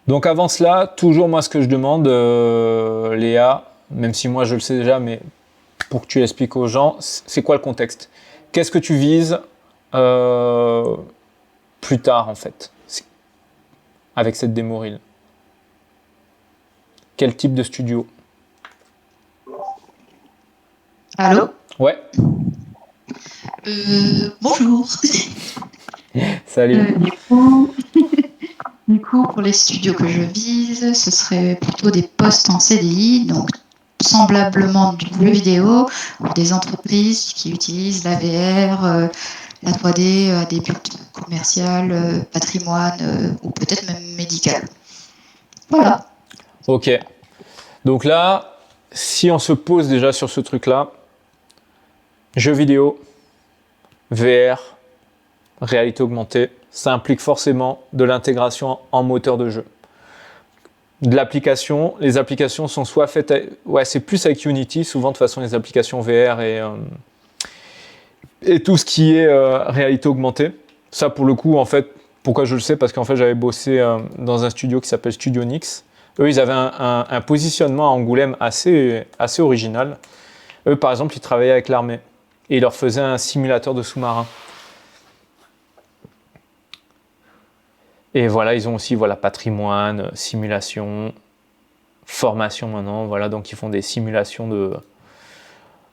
Donc avant cela, toujours moi ce que je demande, Léa, même si moi je le sais déjà, mais pour que tu expliques aux gens, c'est quoi le contexte? Qu'est-ce que tu vises euh, plus tard en fait, avec cette démo reel? Quel type de studio? Allô? Ouais, Bonjour. salut. Du coup, pour les studios que je vise, ce serait plutôt des postes en CDI, donc semblablement du jeu vidéo, pour des entreprises qui utilisent la VR, la 3D à des buts commerciaux, patrimoine ou peut-être même médical. Voilà. Ok. Donc là, si on se pose déjà sur ce truc-là, jeux vidéo, VR, réalité augmentée, ça implique forcément de l'intégration en moteur de jeu. De l'application, les applications sont soit faites, ouais, c'est plus avec Unity, souvent de toute façon les applications VR et tout ce qui est réalité augmentée. Ça pour le coup, en fait, pourquoi je le sais? Parce qu'en fait j'avais bossé dans un studio qui s'appelle Studio Nix. Eux, ils avaient un positionnement à Angoulême assez original. Eux, par exemple, ils travaillaient avec l'armée et ils leur faisaient un simulateur de sous-marin. Et voilà, ils ont aussi voilà, patrimoine, simulation, formation maintenant. Voilà, donc ils font des simulations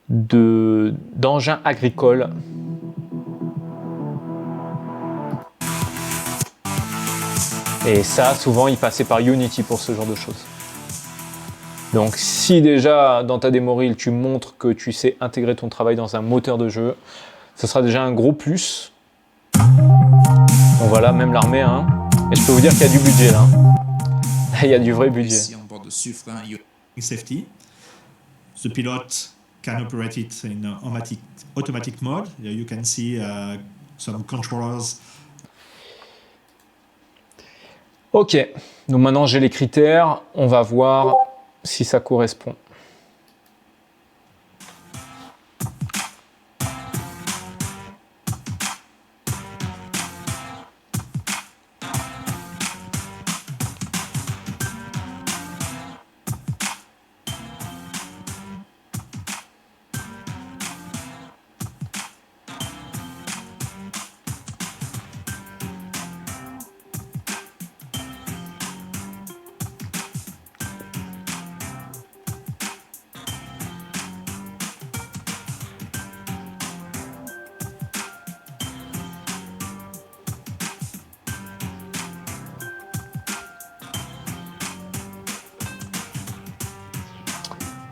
d'engins agricoles. Et ça, souvent, ils passaient par Unity pour ce genre de choses. Donc, si déjà dans ta démo reel, tu montres que tu sais intégrer ton travail dans un moteur de jeu, ce sera déjà un gros plus. Donc voilà, même l'armée, hein. Et je peux vous dire qu'il y a du budget là. Il y a du vrai budget. Ici, on bord de Suffren Safety. The pilot can operate it in automatic mode. You can see some controllers. Ok, donc maintenant j'ai les critères, on va voir si ça correspond.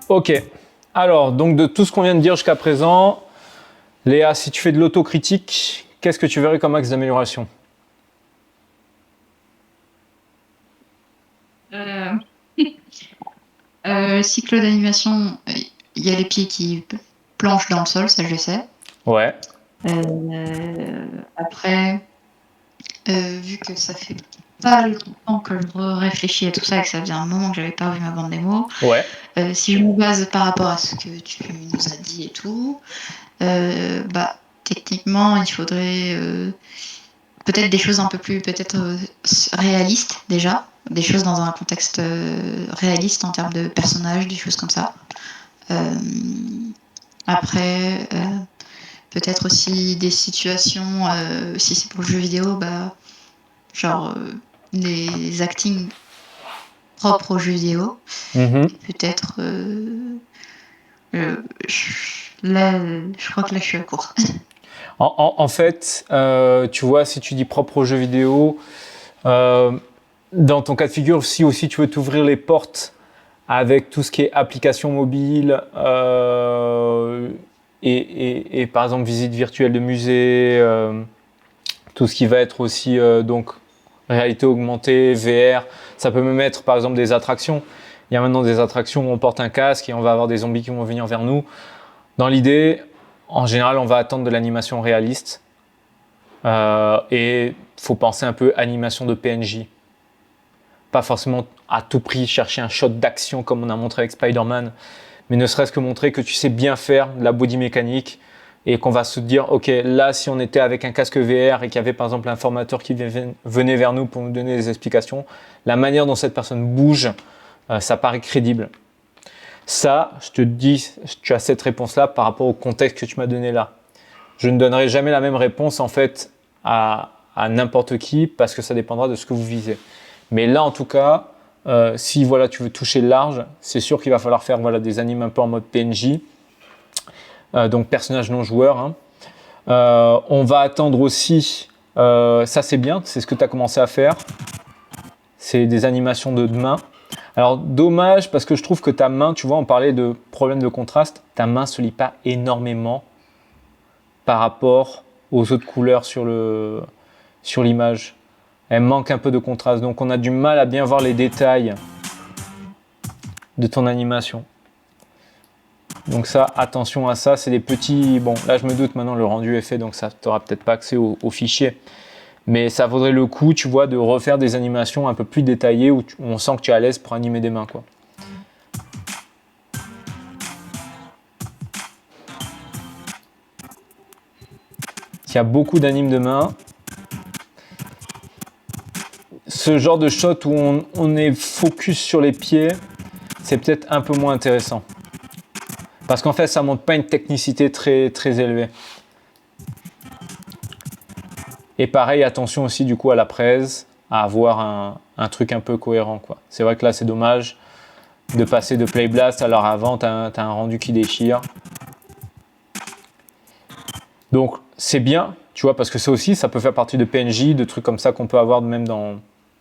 Ok, alors donc de tout ce qu'on vient de dire jusqu'à présent, Léa, si tu fais de l'autocritique, qu'est-ce que tu verrais comme axe d'amélioration? Euh, cycle d'animation, il y a les pieds qui planchent dans le sol, ça je sais. Ouais, Après, vu que ça fait pas longtemps que je réfléchis à tout ça et que ça faisait un moment que j'avais pas vu ma bande démo, ouais, si je me base par rapport à ce que tu nous as dit et tout, bah techniquement il faudrait peut-être des choses un peu plus peut-être réalistes déjà, des choses dans un contexte réaliste en termes de personnages, des choses comme ça. Après, peut-être aussi des situations, si c'est pour le jeu vidéo, bah genre des actings propres au jeu vidéo. mhm. Peut-être euh, là, je crois que là je suis à court. En fait, tu vois, si tu dis propre aux jeux vidéo, dans ton cas de figure, si aussi tu veux t'ouvrir les portes avec tout ce qui est application mobile et par exemple visite virtuelle de musée, tout ce qui va être aussi donc réalité augmentée, VR, ça peut même être par exemple des attractions. Il y a maintenant des attractions où on porte un casque et on va avoir des zombies qui vont venir vers nous. Dans l'idée, en général, on va attendre de l'animation réaliste et faut penser un peu animation de PNJ. Pas forcément à tout prix chercher un shot d'action comme on a montré avec Spider-Man, mais ne serait-ce que montrer que tu sais bien faire de la body mécanique et qu'on va se dire, ok, là, si on était avec un casque VR et qu'il y avait par exemple un formateur qui venait vers nous pour nous donner des explications, la manière dont cette personne bouge, ça paraît crédible. Ça, je te dis, tu as cette réponse-là par rapport au contexte que tu m'as donné là. Je ne donnerai jamais la même réponse en fait à n'importe qui parce que ça dépendra de ce que vous visez. Mais là, en tout cas, si voilà, tu veux toucher large, c'est sûr qu'il va falloir faire voilà, des animes un peu en mode PNJ, donc personnage non joueur. Hein. On va attendre aussi, ça c'est bien, c'est ce que tu as commencé à faire, c'est des animations de main. Alors dommage parce que je trouve que ta main, tu vois, on parlait de problème de contraste, ta main ne se lie pas énormément par rapport aux autres couleurs sur l'image. Elle manque un peu de contraste, donc on a du mal à bien voir les détails de ton animation. Donc ça, attention à ça, c'est des petits... Bon, là je me doute maintenant le rendu est fait, donc ça t'aura peut-être pas accès au fichier. Mais ça vaudrait le coup, tu vois, de refaire des animations un peu plus détaillées où on sent que tu es à l'aise pour animer des mains, quoi. Il y a beaucoup d'animes de mains. Ce genre de shot où on est focus sur les pieds, c'est peut-être un peu moins intéressant. Parce qu'en fait, ça ne montre pas une technicité très, très élevée. Et pareil, attention aussi du coup à la presse, à avoir un truc un peu cohérent, quoi. C'est vrai que là, c'est dommage de passer de Play Blast alors avant, tu as un rendu qui déchire. Donc, c'est bien, tu vois, parce que ça aussi, ça peut faire partie de PNJ, de trucs comme ça qu'on peut avoir même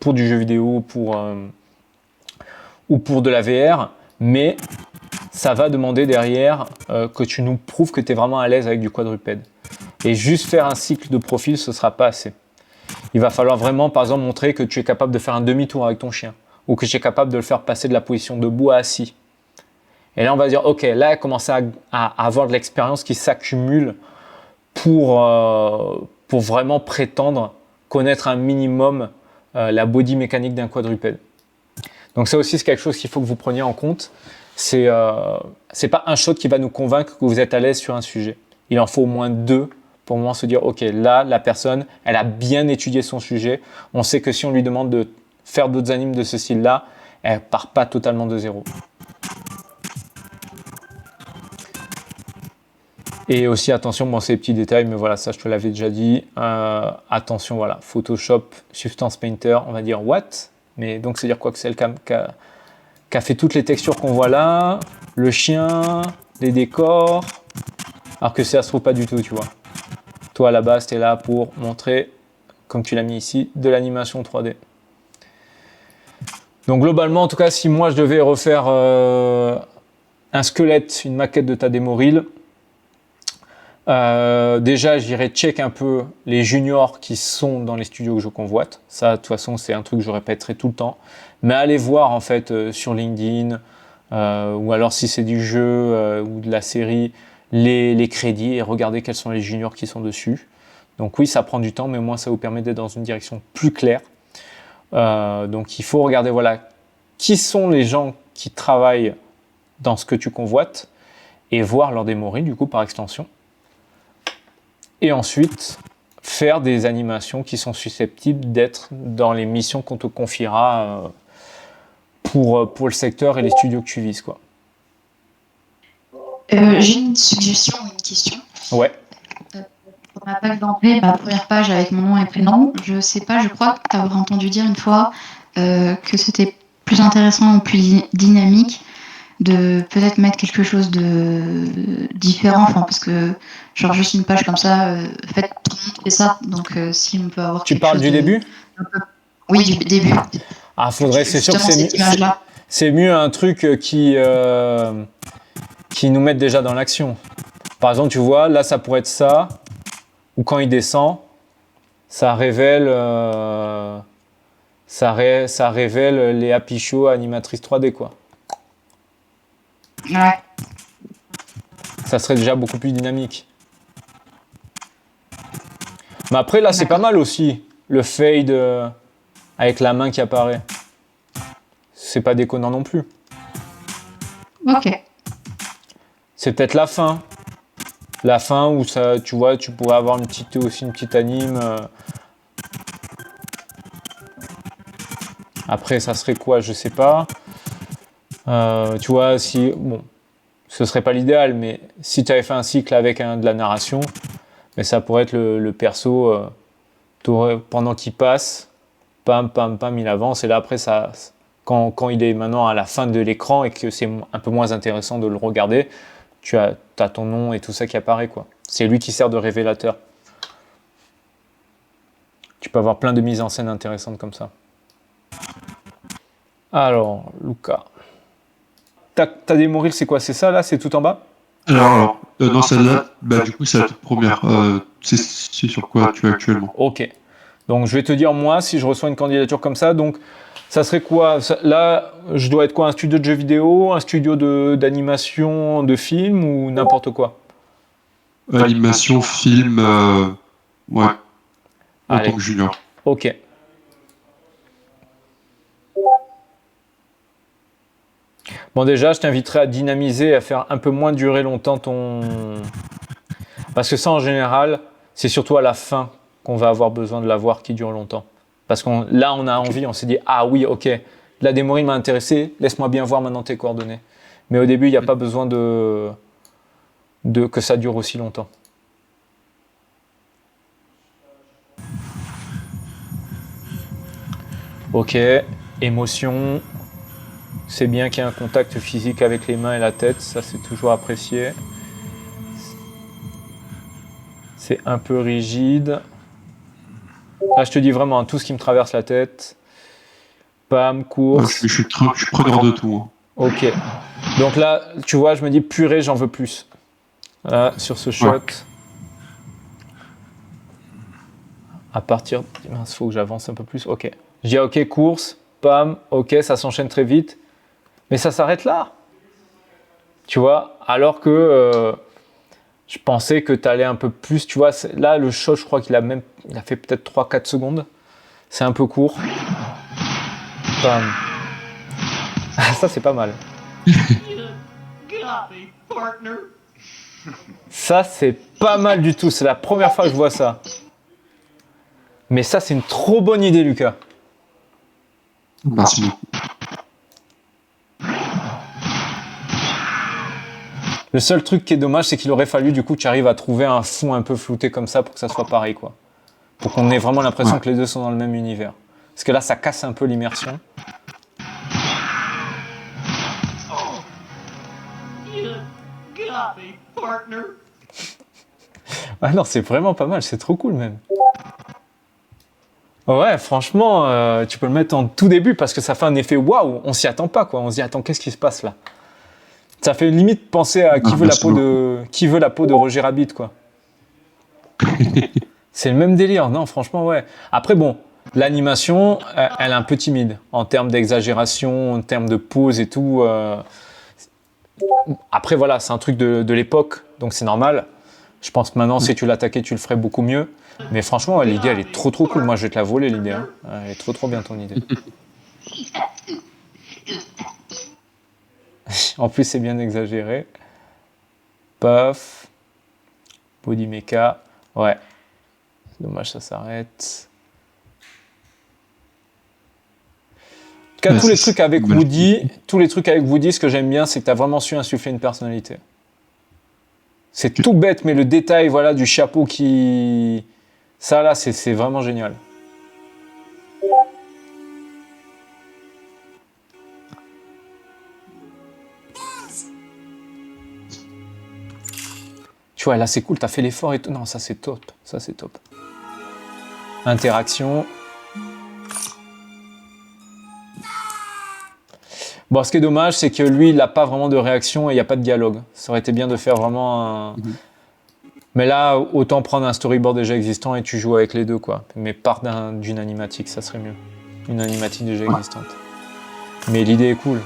pour du jeu vidéo ou pour de la VR, mais ça va demander derrière que tu nous prouves que tu es vraiment à l'aise avec du quadrupède. Et juste faire un cycle de profil, ce ne sera pas assez. Il va falloir vraiment, par exemple, montrer que tu es capable de faire un demi-tour avec ton chien ou que tu es capable de le faire passer de la position debout à assis. Et là, on va dire, ok, là, elle commence à avoir de l'expérience qui s'accumule pour vraiment prétendre connaître un minimum la body mécanique d'un quadrupède. Donc ça aussi, c'est quelque chose qu'il faut que vous preniez en compte. C'est pas un shot qui va nous convaincre que vous êtes à l'aise sur un sujet. Il en faut au moins 2 pour au moins se dire, ok, là, la personne, elle a bien étudié son sujet. On sait que si on lui demande de faire d'autres animes de ce style-là, elle part pas totalement de zéro. Et aussi, attention, bon, c'est des petits détails, mais voilà, ça, je te l'avais déjà dit. Attention, voilà, Photoshop, Substance Painter, on va dire what? Mais donc, c'est-à-dire quoi? Que c'est elle qui a fait toutes les textures qu'on voit là, le chien, les décors, alors que ça se trouve pas du tout, tu vois. Toi, à la base, tu es là pour montrer, comme tu l'as mis ici, de l'animation 3D. Donc, globalement, en tout cas, si moi, je devais refaire un squelette, une maquette de ta démo reel, déjà, j'irai check un peu les juniors qui sont dans les studios que je convoite. Ça, de toute façon, c'est un truc que je répéterai tout le temps. Mais allez voir, en fait, sur LinkedIn, ou alors si c'est du jeu ou de la série, les crédits et regardez quels sont les juniors qui sont dessus. Donc oui, ça prend du temps, mais au moins, ça vous permet d'être dans une direction plus claire. Donc il faut regarder, voilà, qui sont les gens qui travaillent dans ce que tu convoites et voir leur démo reel, du coup, par extension. Et ensuite, faire des animations qui sont susceptibles d'être dans les missions qu'on te confiera pour le secteur et les studios que tu vises, quoi. J'ai une suggestion ou une question. Ouais. Pour ma page d'entrée, ma première page avec mon nom et prénom, je sais pas, je crois t'avoir entendu dire une fois que c'était plus intéressant ou plus dynamique de peut-être mettre quelque chose de différent, enfin parce que genre juste une page comme ça, en fait tout le monde fait ça, donc si on peut avoir Tu quelque parles chose du début? Oui, du début. Ah, faudrait, c'est sûr que Justement, c'est mieux un truc qui nous mette déjà dans l'action. Par exemple, tu vois, là ça pourrait être ça, ou quand il descend, ça révèle les Happy Show animatrices 3D, quoi. Ouais. Ça serait déjà beaucoup plus dynamique. Mais après, là, c'est pas mal aussi, le fade avec la main qui apparaît. C'est pas déconnant non plus. Ok. C'est peut-être la fin. La fin où ça, tu vois, tu pourrais avoir aussi une petite anime. Après, ça serait quoi? Je sais pas. Tu vois, si bon, ce serait pas l'idéal, mais si tu avais fait un cycle avec de la narration, mais ça pourrait être le perso pendant qu'il passe, pam, pam, pam, il avance, et là après ça, quand il est maintenant à la fin de l'écran et que c'est un peu moins intéressant de le regarder, tu as ton nom et tout ça qui apparaît, quoi. C'est lui qui sert de révélateur. Tu peux avoir plein de mises en scène intéressantes comme ça. Alors, Luca. T'as des Morils, c'est quoi? C'est ça là? C'est tout en bas? Alors, non, celle-là, bah, du coup, c'est la toute première. C'est sur quoi tu es actuellement. Ok. Donc, je vais te dire, moi, si je reçois une candidature comme ça, donc, ça serait quoi? Là, je dois être quoi? Un studio de jeux vidéo, un studio d'animation, de film ou n'importe quoi? Animation, film, ouais, en Allez. tant que junior. Ok. Bon, déjà, je t'inviterai à dynamiser, à faire un peu moins durer longtemps ton... Parce que ça, en général, c'est surtout à la fin qu'on va avoir besoin de la voir qui dure longtemps. Parce que là, on a envie, on s'est dit, ah oui, ok, la démo m'a intéressé, laisse-moi bien voir maintenant tes coordonnées. Mais au début, il n'y a pas besoin que ça dure aussi longtemps. Ok, émotion. C'est bien qu'il y ait un contact physique avec les mains et la tête, ça c'est toujours apprécié. C'est un peu rigide. Là, je te dis vraiment tout ce qui me traverse la tête. Pam, course. Je suis preneur de tout. Hein. Ok. Donc là, tu vois, je me dis purée, j'en veux plus. Là, sur ce shot. Ouais. À partir... Mince, faut que j'avance un peu plus. Ok. Je dis ok, course. Pam, ok, ça s'enchaîne très vite. Mais ça s'arrête là. Tu vois, alors que je pensais que tu allais un peu plus. Tu vois, là, le shot, je crois qu'il a fait peut-être 3-4 secondes. C'est un peu court. Bam. Ça, c'est pas mal. Ça, c'est pas mal du tout. C'est la première fois que je vois ça. Mais ça, c'est une trop bonne idée, Lucas. Merci beaucoup. Le seul truc qui est dommage, c'est qu'il aurait fallu, du coup, que tu arrives à trouver un fond un peu flouté comme ça pour que ça soit pareil, quoi. Pour qu'on ait vraiment l'impression que les deux sont dans le même univers. Parce que là, ça casse un peu l'immersion. Ah non, c'est vraiment pas mal, c'est trop cool même. Ouais, franchement, tu peux le mettre en tout début parce que ça fait un effet waouh, on s'y attend pas, quoi. On se dit, attends, qu'est-ce qui se passe là? Ça fait limite penser à qui veut la peau de Roger Rabbit, quoi. C'est le même délire, non, franchement, ouais. Après, bon, l'animation, elle est un peu timide en termes d'exagération, en termes de pose et tout. Après, voilà, c'est un truc de l'époque, donc c'est normal. Je pense que maintenant, si tu l'attaquais, tu le ferais beaucoup mieux. Mais franchement, l'idée, elle est trop cool. Moi, je vais te la voler, l'idée. Hein. Elle est trop bien, ton idée. En plus, c'est bien exagéré. Paf. Body mecha. Ouais. Dommage, ça s'arrête. En tout cas, tous les trucs avec Woody, ce que j'aime bien, c'est que tu as vraiment su insuffler une personnalité. C'est tout bête, mais le détail, voilà, du chapeau qui... Ça, là, c'est vraiment génial. Tu vois, là, c'est cool, t'as fait l'effort et tout. Non, ça, c'est top. Ça, c'est top. Interaction. Bon, ce qui est dommage, c'est que lui, il n'a pas vraiment de réaction et il n'y a pas de dialogue. Ça aurait été bien de faire vraiment un... Mais là, autant prendre un storyboard déjà existant et tu joues avec les deux, quoi. Mais part d'une animatique, ça serait mieux. Une animatique déjà existante. Mais l'idée est cool.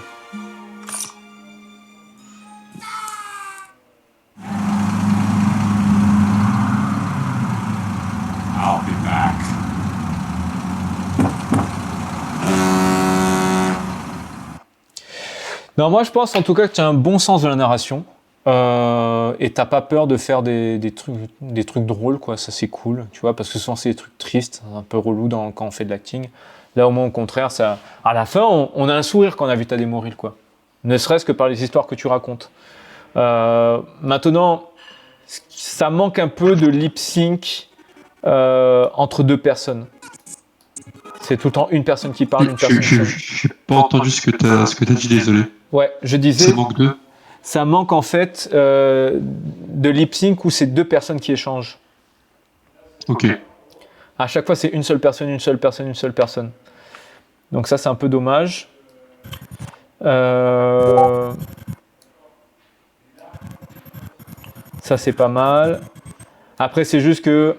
I'll be back. Non, moi je pense en tout cas que tu as un bon sens de la narration. Et t'as pas peur de faire des trucs drôles, quoi. Ça, c'est cool, tu vois, parce que souvent, c'est des trucs tristes, un peu relou quand on fait de l'acting. Là, au moins, au contraire, ça, à la fin, on a un sourire quand on a vu Tademo rire, quoi. Ne serait-ce que par les histoires que tu racontes. Maintenant, ça manque un peu de lip sync entre deux personnes. C'est tout le temps une personne qui parle, une personne qui parle. J'ai pas entendu ce que t'as dit, désolé. Ouais, je disais. Ça manque de. Ça manque en fait de lip sync où c'est deux personnes qui échangent. Ok. À chaque fois, c'est une seule personne, une seule personne, une seule personne. Donc ça, c'est un peu dommage. Ça, c'est pas mal. Après, c'est juste que,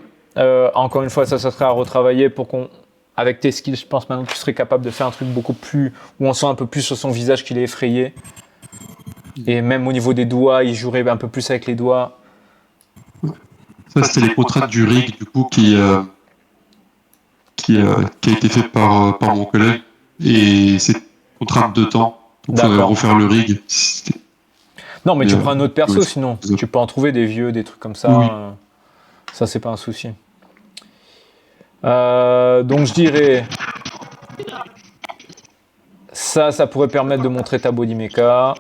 encore une fois, ça serait à retravailler pour qu'on, avec tes skills, je pense maintenant que tu serais capable de faire un truc beaucoup plus, où on sent un peu plus sur son visage qu'il est effrayé. Et même au niveau des doigts, il jouerait un peu plus avec les doigts. Ça, c'était les contraintes du rig, du coup, qui a été fait par mon collègue. Et c'est contrainte de temps. Donc, il faudrait refaire le rig. Non, mais tu prends un autre perso, ouais, sinon. Tu peux en trouver des vieux, des trucs comme ça. Oui. Ça, c'est pas un souci. Donc, je dirais... Ça pourrait permettre de montrer ta body mecha.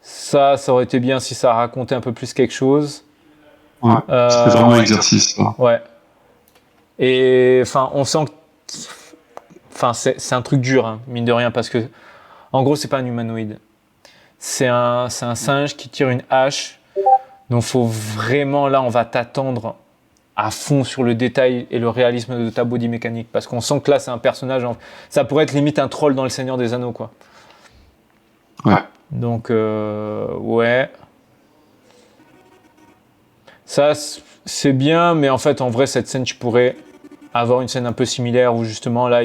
Ça aurait été bien si ça racontait un peu plus quelque chose. Ouais, c'était vraiment un exercice, ça. Ouais. Et enfin, on sent que... Enfin, c'est un truc dur, hein, mine de rien, parce que, en gros, c'est pas un humanoïde. C'est un singe qui tire une hache. Donc, faut vraiment, là, on va t'attendre à fond sur le détail et le réalisme de ta body mécanique. Parce qu'on sent que là, c'est un personnage... Ça pourrait être limite un troll dans Le Seigneur des Anneaux, quoi. Ouais. Donc, ouais. Ça, c'est bien, mais en fait, en vrai, cette scène, tu pourrais avoir une scène un peu similaire où justement, là,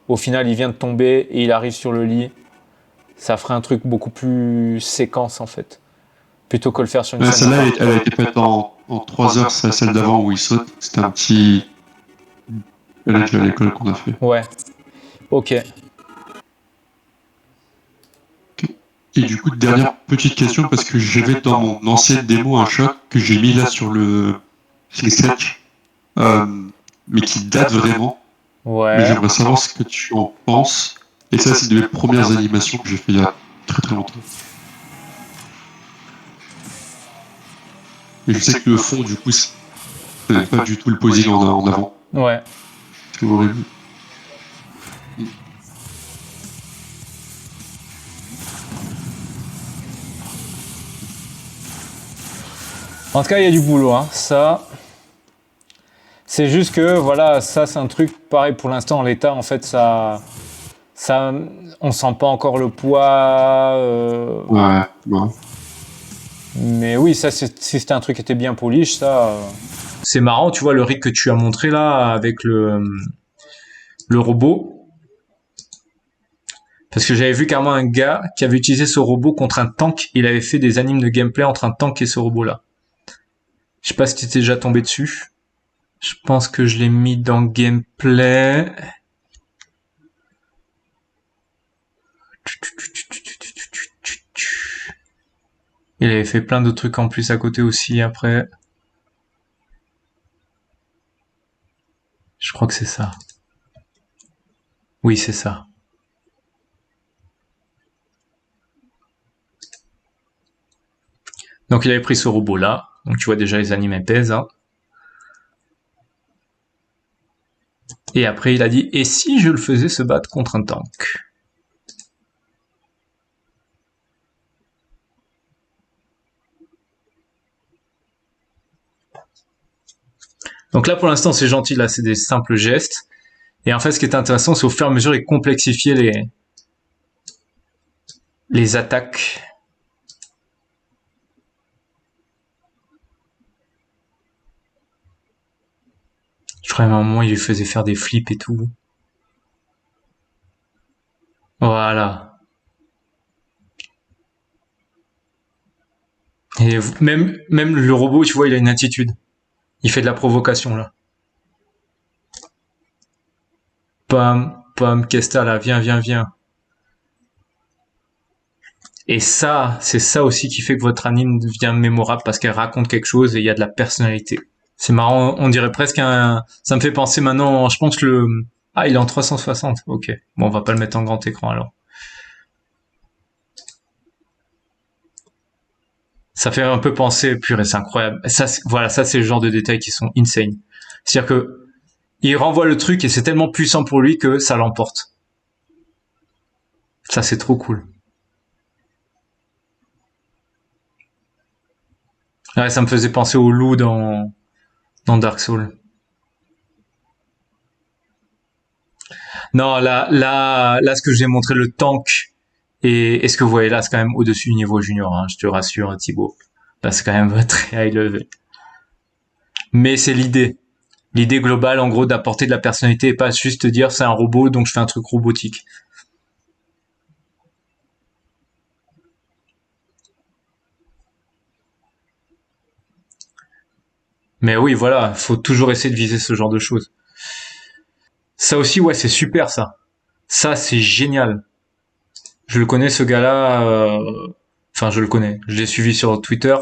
au final, il vient de tomber et il arrive sur le lit. Ça ferait un truc beaucoup plus séquence, en fait. Plutôt que le faire sur une scène. Celle-là, elle a été faite en 3 heures, c'est celle d'avant où il saute. C'était un petit... Elle est déjà à l'école qu'on a fait. Ouais. Ok. Et du coup, dernière petite question, parce que j'avais dans mon ancienne démo un shot que j'ai mis là sur les sketchs, mais qui date vraiment. Ouais. Mais j'aimerais savoir ce que tu en penses. Et ça, c'est de mes premières animations que j'ai fait il y a très très longtemps. Et je sais que le fond, du coup, c'est pas du tout le posing en avant. Ouais. C'est horrible. En tout cas, il y a du boulot, hein. Ça, c'est juste que, voilà, ça, c'est un truc, pareil, pour l'instant, en l'état, en fait, on sent pas encore le poids. Ouais. Mais oui, ça, si c'était un truc qui était bien polish, ça... C'est marrant, tu vois, le rig que tu as montré là, avec le robot. Parce que j'avais vu carrément un gars qui avait utilisé ce robot contre un tank. Il avait fait des animes de gameplay entre un tank et ce robot-là. Je sais pas si tu étais déjà tombé dessus. Je pense que je l'ai mis dans gameplay. Il avait fait plein de trucs en plus à côté aussi après. Je crois que c'est ça. Oui, c'est ça. Donc il avait pris ce robot-là. Donc tu vois déjà les animés pèsent. Hein. Et après il a dit, et si je le faisais se battre contre un tank? Donc là pour l'instant c'est gentil, là c'est des simples gestes. Et en fait ce qui est intéressant c'est au fur et à mesure de complexifier les attaques. Je crois qu'à un moment il lui faisait faire des flips et tout. Voilà. Et même le robot, tu vois, il a une attitude. Il fait de la provocation, là. Pam, qu'est-ce que t'as, là? Viens. Et ça, c'est ça aussi qui fait que votre anime devient mémorable parce qu'elle raconte quelque chose et il y a de la personnalité. C'est marrant, on dirait presque ça me fait penser maintenant, je pense il est en 360, ok. Bon, on va pas le mettre en grand écran alors. Ça fait un peu penser, purée, c'est incroyable. Ça, voilà, ça c'est le genre de détails qui sont insane. C'est-à-dire que il renvoie le truc et c'est tellement puissant pour lui que ça l'emporte. Ça c'est trop cool. Ouais, ça me faisait penser au loup dans Dark Souls. Non, là, ce que j'ai montré, le tank et ce que vous voyez là, c'est quand même au-dessus du niveau junior, hein, je te rassure, Thibaut. Là, c'est quand même très high level. Mais c'est l'idée. L'idée globale, en gros, d'apporter de la personnalité et pas juste dire c'est un robot, donc je fais un truc robotique. Mais oui, voilà, faut toujours essayer de viser ce genre de choses. Ça aussi, ouais, c'est super ça. Ça, c'est génial. Je le connais, ce gars-là. Enfin, je le connais. Je l'ai suivi sur Twitter.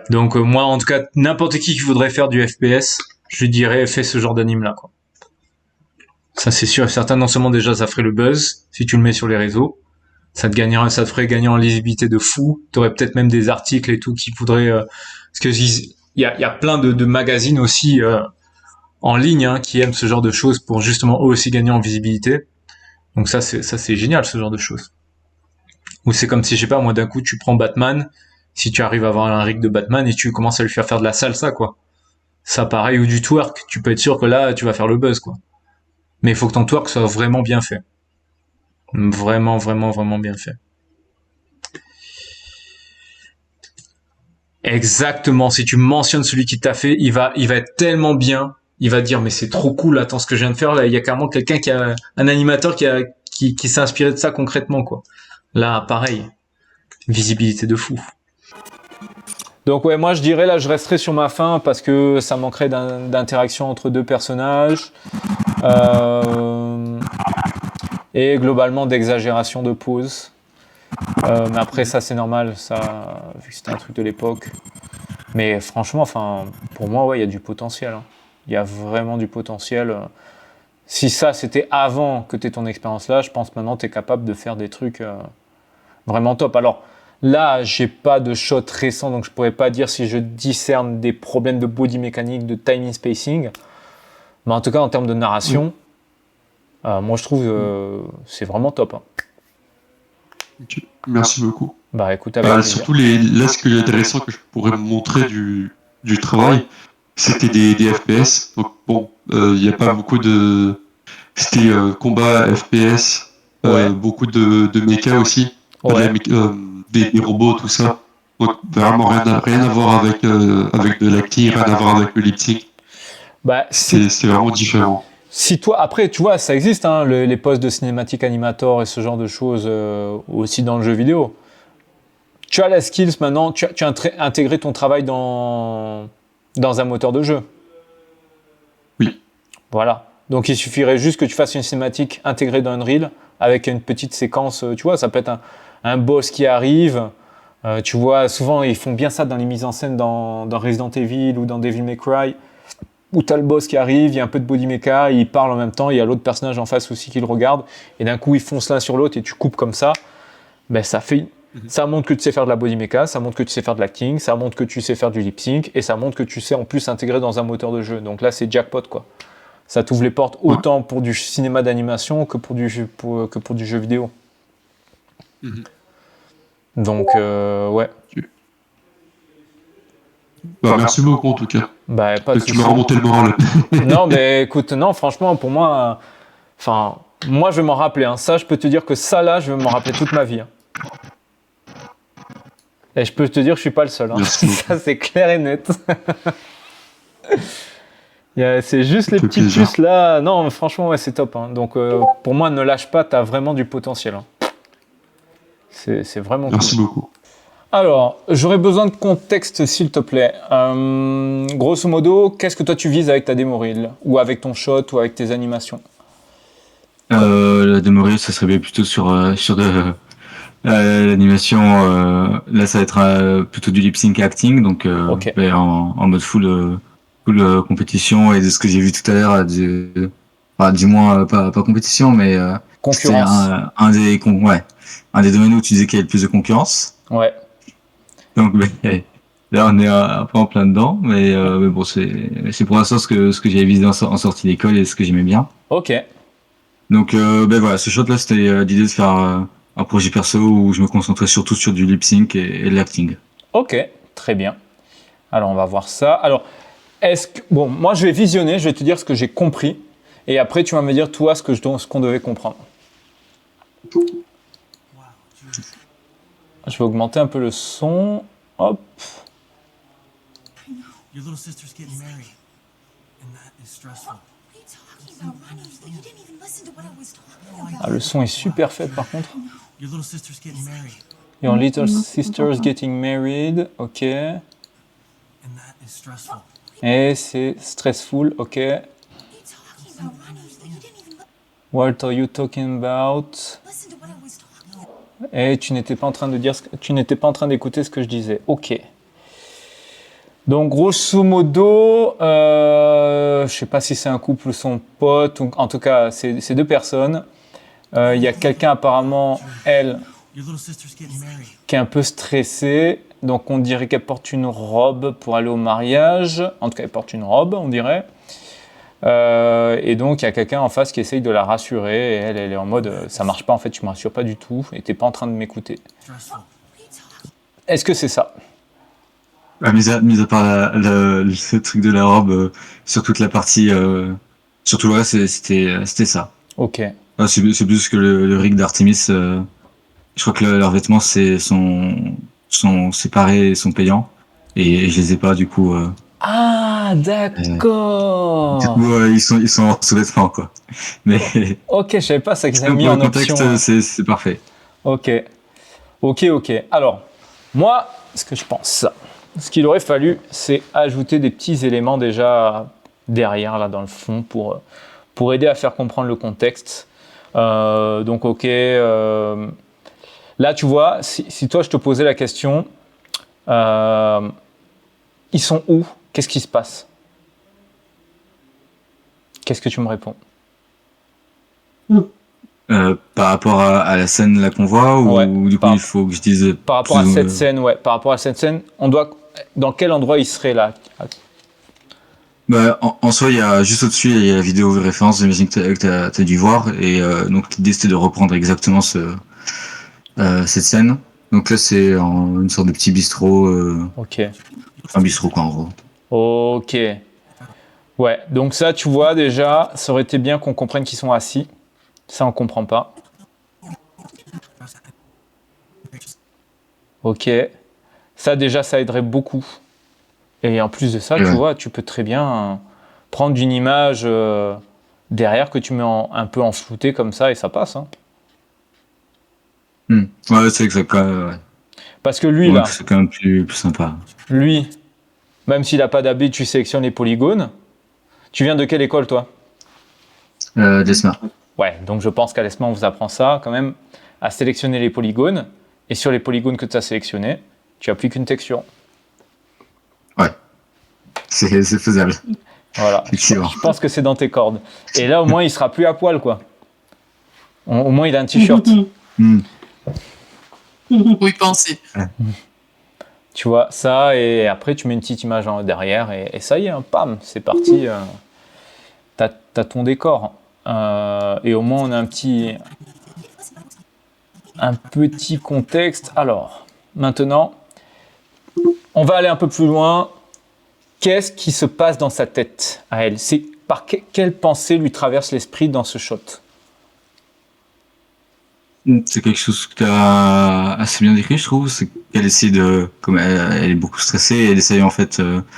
Donc moi, en tout cas, n'importe qui voudrait faire du FPS, je lui dirais fais ce genre d'anime là, quoi. Ça c'est sûr et certain. Non seulement déjà ça ferait le buzz si tu le mets sur les réseaux, ça te ferait gagner en lisibilité de fou. T'aurais peut-être même des articles et tout qui voudraient parce que il y a plein de magazines aussi en ligne hein, qui aiment ce genre de choses pour justement eux aussi gagner en visibilité. Donc ça c'est génial ce genre de choses. Ou c'est comme si je sais pas moi d'un coup tu prends Batman, si tu arrives à avoir un rig de Batman et tu commences à lui faire de la salsa quoi. Ça pareil ou du twerk, tu peux être sûr que là tu vas faire le buzz quoi. Mais il faut que ton twerk soit vraiment bien fait. Vraiment vraiment vraiment bien fait. Exactement, si tu mentionnes celui qui t'a fait, il va être tellement bien, il va dire mais c'est trop cool, attends ce que je viens de faire là, il y a carrément quelqu'un un animateur qui s'est inspiré de ça concrètement quoi. Là pareil, visibilité de fou. Donc ouais, moi je dirais là, je resterai sur ma fin parce que ça manquerait d'interaction entre deux personnages et globalement d'exagération de pause. Mais après ça c'est normal, ça vu que c'était un truc de l'époque. Mais franchement, enfin pour moi ouais, il y a du potentiel. Hein. Il y a vraiment du potentiel. Si ça c'était avant que tu aies ton expérience là, je pense maintenant tu es capable de faire des trucs vraiment top. Alors là, j'ai pas de shot récent, donc je pourrais pas dire si je discerne des problèmes de body mécanique, de timing spacing. Mais en tout cas, en termes de narration, moi je trouve c'est vraiment top. Hein. Okay. Merci beaucoup. Bah écoute, avec surtout là, ce qui est intéressant que je pourrais montrer du travail, c'était des FPS. Donc bon, il n'y a pas beaucoup de... C'était combat FPS, beaucoup de mecha aussi. Ouais. Des robots, tout ça. Donc vraiment rien à voir avec de l'acting, rien à voir avec le lip sync. Bah, c'est vraiment différent. Si toi, après, tu vois, ça existe, hein, les postes de cinématique animator et ce genre de choses aussi dans le jeu vidéo. Tu as la skills maintenant, tu as intégré ton travail dans un moteur de jeu. Oui. Voilà. Donc il suffirait juste que tu fasses une cinématique intégrée dans Unreal avec une petite séquence, tu vois, ça peut être un boss qui arrive. Tu vois, souvent ils font bien ça dans les mises en scène dans Resident Evil ou dans Devil May Cry, où tu as le boss qui arrive, il y a un peu de body mecha, il parle en même temps, il y a l'autre personnage en face aussi qui le regarde, et d'un coup ils foncent l'un sur l'autre et tu coupes comme ça. Ben, ça montre que tu sais faire de la body mecha, ça montre que tu sais faire de l'acting, ça montre que tu sais faire du lip sync, et ça montre que tu sais en plus intégrer dans un moteur de jeu. Donc là c'est jackpot quoi. Ça t'ouvre les portes autant pour du cinéma d'animation que pour du jeu vidéo. Donc, ouais. Bah, merci beaucoup en tout cas. Bah, pas de tu m'as remonté le moral. Non, mais écoute, non, franchement, pour moi, moi je vais m'en rappeler. Hein. Ça, je peux te dire que ça là, je vais m'en rappeler toute ma vie. Hein. Et je peux te dire que je suis pas le seul. Hein. Ça, c'est clair et net. C'est juste les petits puces là. Non, franchement, ouais, c'est top. Hein. Donc, pour moi, ne lâche pas, t'as vraiment du potentiel. Hein. C'est vraiment Merci beaucoup. Alors, j'aurais besoin de contexte, s'il te plaît. Grosso modo, qu'est-ce que toi tu vises avec ta démo reel, ou avec ton shot, ou avec tes animations? La démo reel, ça serait bien plutôt sur de L'animation, là, ça va être plutôt du lip sync acting, donc Ok. en mode full compétition. Et de ce que j'ai vu tout à l'heure, enfin, du moins pas compétition, mais c'était Concurrence. un des domaines où tu disais qu'il y avait le plus de concurrence. Ouais. Donc là, on est un peu en plein dedans, mais bon, c'est pour l'instant ce que j'avais visé en sortie d'école et ce que j'aimais bien. Ok. Donc voilà, ce shot là, c'était l'idée de faire un projet perso où je me concentrais surtout sur du lip sync et de l'acting. Ok. Très bien. Alors, on va voir ça. Alors, bon, moi, je vais visionner, je vais te dire ce que j'ai compris. Et après, tu vas me dire, toi, ce qu'on devait comprendre. Je vais augmenter un peu le son. Hop. Your little sister's getting married, and that is stressful. What are you talking about, Ronnie? You didn't even listen to what I was talking about. Ah, le son est super faible, par contre. Your little sister's getting married, Your little sister's getting married. Ok. and that is stressful. Et c'est stressful. Ok. What are you talking about, Ronnie? You didn't even What are you talking about? listen to what I was talking about. Et tu n'étais pas en train de dire, tu n'étais pas en train d'écouter ce que je disais. Ok. Donc grosso modo, je sais pas si c'est un couple ou son pote, ou en tout cas c'est deux personnes. Il y a quelqu'un apparemment, elle, Your little sister's getting married. qui est un peu stressée. Donc on dirait qu'elle porte une robe pour aller au mariage. En tout cas, elle porte une robe, on dirait. Et donc il y a quelqu'un en face qui essaye de la rassurer. Et elle est en mode, ça marche pas en fait, tu me rassures pas du tout. Et t'es pas en train de m'écouter. Stressful. Est-ce que c'est ça? Mis à part le truc de la robe sur toute la partie, sur tout le reste, c'était ça. Ok. Ah, c'est plus que le rig d'Artemis. Je crois que leurs vêtements sont séparés, et sont payants, et je les ai pas du coup. Ah, d'accord. Du coup, ils sont en sous-vêtements quoi. Mais Ok, je savais pas ça qu'ils avaient pour mis le en contexte, option. c'est parfait. Ok. Alors, moi, ce que je pense, ce qu'il aurait fallu, c'est ajouter des petits éléments déjà derrière, là, dans le fond, pour aider à faire comprendre le contexte. Donc, ok. Là, tu vois, si toi, je te posais la question, ils sont où? Qu'est-ce qui se passe? Qu'est-ce que tu me réponds? Par rapport à la scène là qu'on voit, ou Ouais, du coup il faut que je dise Par rapport à plus ou- cette scène, ouais. Par rapport à cette scène, dans quel endroit il serait là? Bah, en soi, il y a juste au-dessus, il y a la vidéo de référence, j'imagine que t'as dû voir, et donc l'idée c'était de reprendre exactement cette scène. Donc là, c'est une sorte de petit bistrot, Ok. un bistrot quoi en gros. Ok. Ouais, donc ça, tu vois, déjà, ça aurait été bien qu'on comprenne qu'ils sont assis. Ça, on comprend pas. Ok. Ça, déjà, ça aiderait beaucoup. Et en plus de ça, tu Ouais. vois, tu peux très bien prendre une image derrière que tu mets un peu en flouté comme ça et ça passe. Hein. Ouais, c'est exact. Ouais. Parce que lui, Ouais, là, c'est quand même plus sympa. lui, même s'il n'a pas d'habit, tu sélectionnes les polygones. Tu viens de quelle école, toi? Desmar. Ouais, donc je pense qu'à l'ESMA, on vous apprend ça quand même, à sélectionner les polygones. Et sur les polygones que tu as sélectionnés, tu appliques une texture. C'est faisable. Voilà, Effectivement. je pense que c'est dans tes cordes. Et là, au moins, il sera plus à poil, quoi. Au moins, il a un t-shirt. Hmm. Faut y penser. Tu vois, ça, et après, tu mets une petite image derrière, et ça y est, hein, pam, c'est parti. T'as ton décor. Et au moins, on a un petit contexte. Alors, maintenant, on va aller un peu plus loin. Qu'est-ce qui se passe dans sa tête à elle? C'est par quelle pensée lui traverse l'esprit dans ce shot? C'est quelque chose que tu as assez bien décrit, je trouve. C'est qu'elle essaie comme elle est beaucoup stressée, elle essaye en fait elle